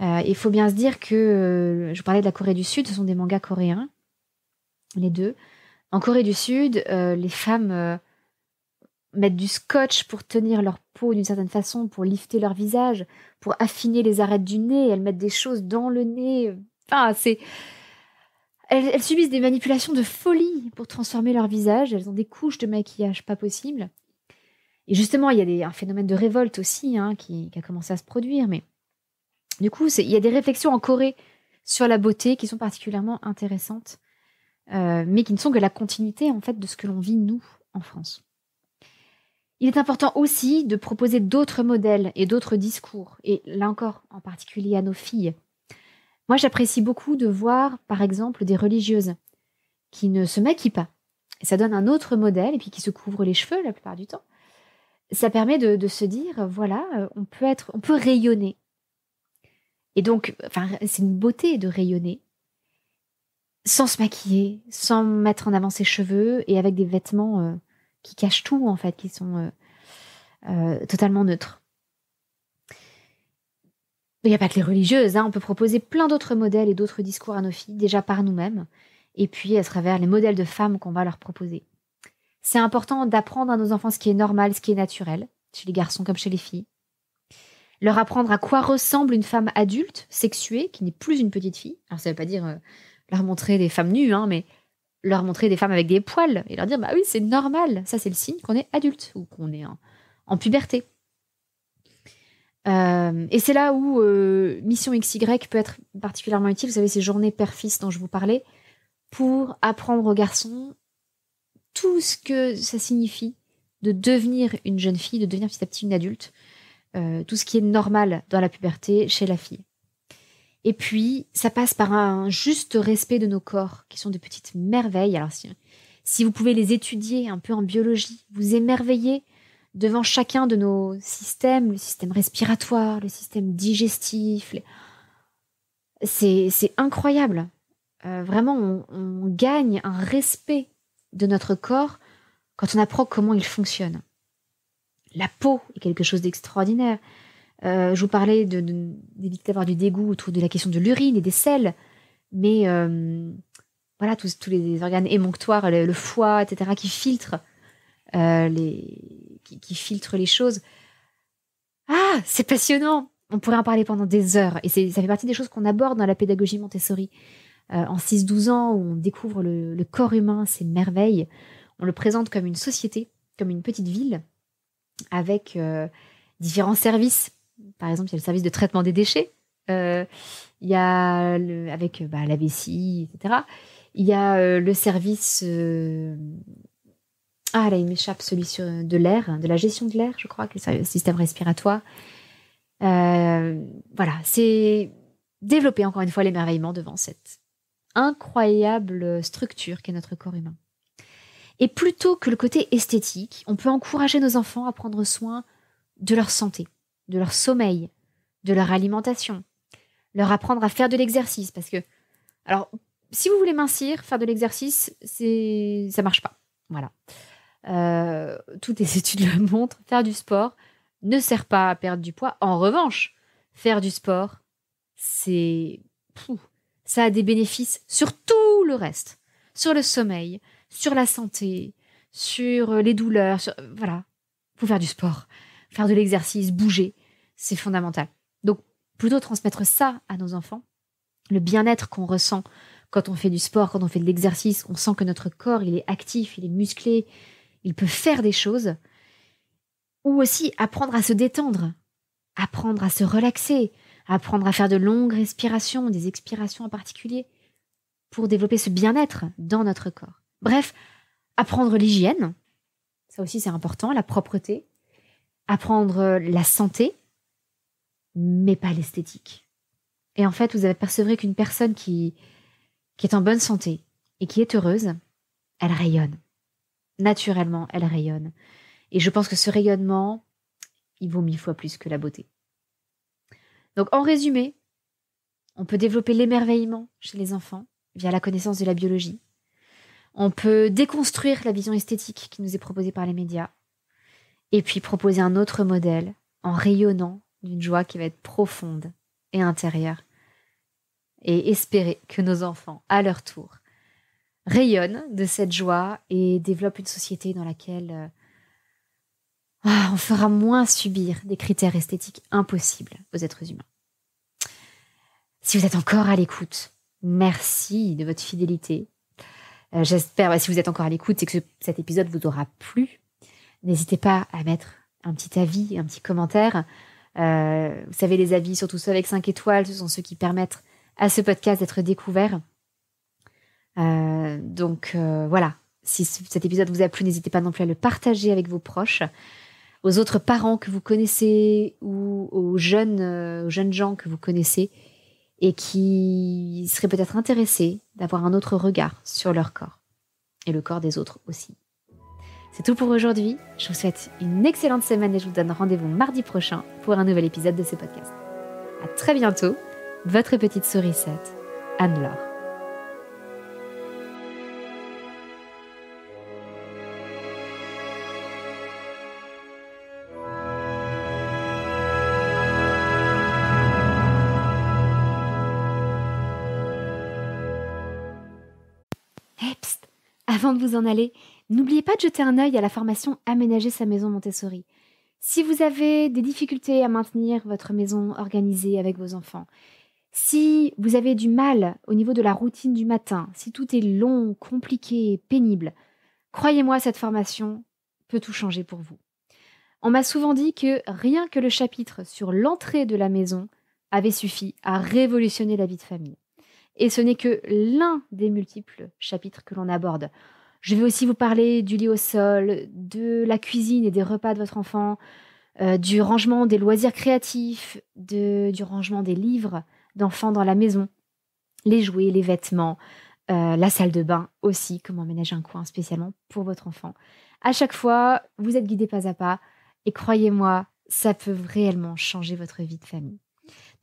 Il faut bien se dire que, je parlais de la Corée du Sud, ce sont des mangas coréens, les deux. En Corée du Sud, les femmes mettent du scotch pour tenir leur peau d'une certaine façon, pour lifter leur visage, pour affiner les arêtes du nez. Elles mettent des choses dans le nez. Enfin, elles subissent des manipulations de folie pour transformer leur visage. Elles ont des couches de maquillage pas possibles. Et justement, il y a un phénomène de révolte aussi, hein, qui a commencé à se produire, mais du coup, il y a des réflexions en Corée sur la beauté qui sont particulièrement intéressantes, mais qui ne sont que la continuité en fait de ce que l'on vit nous en France. Il est important aussi de proposer d'autres modèles et d'autres discours, et là encore, en particulier à nos filles. Moi, j'apprécie beaucoup de voir, par exemple, des religieuses qui ne se maquillent pas. Et ça donne un autre modèle, et puis qui se couvrent les cheveux la plupart du temps. Ça permet de se dire, voilà, on peut rayonner. Et donc, c'est une beauté de rayonner sans se maquiller, sans mettre en avant ses cheveux et avec des vêtements qui cachent tout, en fait, qui sont totalement neutres. Il n'y a pas que les religieuses, hein, on peut proposer plein d'autres modèles et d'autres discours à nos filles, déjà par nous-mêmes, et puis à travers les modèles de femmes qu'on va leur proposer. C'est important d'apprendre à nos enfants ce qui est normal, ce qui est naturel, chez les garçons comme chez les filles. Leur apprendre à quoi ressemble une femme adulte, sexuée, qui n'est plus une petite fille. Alors ça ne veut pas dire leur montrer des femmes nues, hein, mais leur montrer des femmes avec des poils et leur dire bah oui, c'est normal, ça c'est le signe qu'on est adulte ou qu'on est en puberté. Et c'est là où Mission XY peut être particulièrement utile. Vous savez, ces journées père-fils dont je vous parlais, pour apprendre aux garçons tout ce que ça signifie de devenir une jeune fille, de devenir petit à petit une adulte, tout ce qui est normal dans la puberté chez la fille. Et puis, ça passe par un juste respect de nos corps, qui sont de petites merveilles. Alors, si vous pouvez les étudier un peu en biologie, vous émerveillez devant chacun de nos systèmes, le système respiratoire, le système digestif. C'est incroyable. Vraiment, on gagne un respect de notre corps quand on apprend comment il fonctionne. La peau est quelque chose d'extraordinaire. Je vous parlais d'éviter d'avoir du dégoût autour de la question de l'urine et des selles, mais voilà, tous les organes émonctoires, le foie, etc., qui filtrent qui filtrent les choses. Ah, c'est passionnant. On pourrait en parler pendant des heures. Et ça fait partie des choses qu'on aborde dans la pédagogie Montessori. En 6-12 ans, où on découvre le corps humain, ses merveilles. On le présente comme une société, comme une petite ville, avec différents services. Par exemple, il y a le service de traitement des déchets. Il y a avec la vessie, etc. Il y a le service... Ah là, il m'échappe celui de l'air, de la gestion de l'air, je crois, que c'est le système respiratoire. Voilà, c'est développer encore une fois l'émerveillement devant cette incroyable structure qu'est notre corps humain. Et plutôt que le côté esthétique, on peut encourager nos enfants à prendre soin de leur santé, de leur sommeil, de leur alimentation, leur apprendre à faire de l'exercice. Parce que, alors, si vous voulez mincir, faire de l'exercice, ça marche pas. Voilà. Toutes les études le montrent, faire du sport ne sert pas à perdre du poids. En revanche, faire du sport, ça a des bénéfices sur tout le reste. Sur le sommeil, sur la santé, sur les douleurs. Voilà. Faut faire du sport, faire de l'exercice, bouger. C'est fondamental. Donc, plutôt transmettre ça à nos enfants. Le bien-être qu'on ressent quand on fait du sport, quand on fait de l'exercice, on sent que notre corps, il est actif, il est musclé, il peut faire des choses. Ou aussi apprendre à se détendre, apprendre à se relaxer, apprendre à faire de longues respirations, des expirations en particulier, pour développer ce bien-être dans notre corps. Bref, apprendre l'hygiène, ça aussi c'est important, la propreté, apprendre la santé, mais pas l'esthétique. Et en fait, vous apercevrez qu'une personne qui est en bonne santé et qui est heureuse, elle rayonne. Naturellement, elle rayonne. Et je pense que ce rayonnement, il vaut 1000 fois plus que la beauté. Donc, en résumé, on peut développer l'émerveillement chez les enfants via la connaissance de la biologie. On peut déconstruire la vision esthétique qui nous est proposée par les médias. Et puis proposer un autre modèle en rayonnant d'une joie qui va être profonde et intérieure. Et espérer que nos enfants, à leur tour, rayonnent de cette joie et développent une société dans laquelle on fera moins subir des critères esthétiques impossibles aux êtres humains. Si vous êtes encore à l'écoute, merci de votre fidélité. J'espère, si vous êtes encore à l'écoute, c'est que cet épisode vous aura plu. N'hésitez pas à mettre un petit avis, un petit commentaire. Vous savez, les avis, surtout ceux avec 5 étoiles, ce sont ceux qui permettent à ce podcast d'être découvert. Donc voilà, si cet épisode vous a plu, n'hésitez pas non plus à le partager avec vos proches, aux autres parents que vous connaissez ou aux jeunes gens que vous connaissez et qui seraient peut-être intéressés d'avoir un autre regard sur leur corps et le corps des autres aussi. C'est tout pour aujourd'hui. Je vous souhaite une excellente semaine et je vous donne rendez-vous mardi prochain pour un nouvel épisode de ce podcast. À très bientôt, votre petite sourisette, Anne-Laure. Psst, avant de vous en aller, n'oubliez pas de jeter un œil à la formation Aménager sa maison Montessori. Si vous avez des difficultés à maintenir votre maison organisée avec vos enfants, si vous avez du mal au niveau de la routine du matin, si tout est long, compliqué, pénible, croyez-moi, cette formation peut tout changer pour vous. On m'a souvent dit que rien que le chapitre sur l'entrée de la maison avait suffi à révolutionner la vie de famille. Et ce n'est que l'un des multiples chapitres que l'on aborde. Je vais aussi vous parler du lit au sol, de la cuisine et des repas de votre enfant, du rangement des loisirs créatifs, du rangement des livres d'enfants dans la maison, les jouets, les vêtements, la salle de bain aussi, comment aménager un coin spécialement pour votre enfant. À chaque fois, vous êtes guidé pas à pas et croyez-moi, ça peut réellement changer votre vie de famille.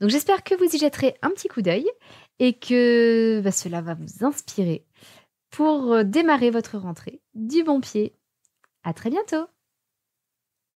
Donc j'espère que vous y jetterez un petit coup d'œil et que cela va vous inspirer pour démarrer votre rentrée du bon pied. À très bientôt!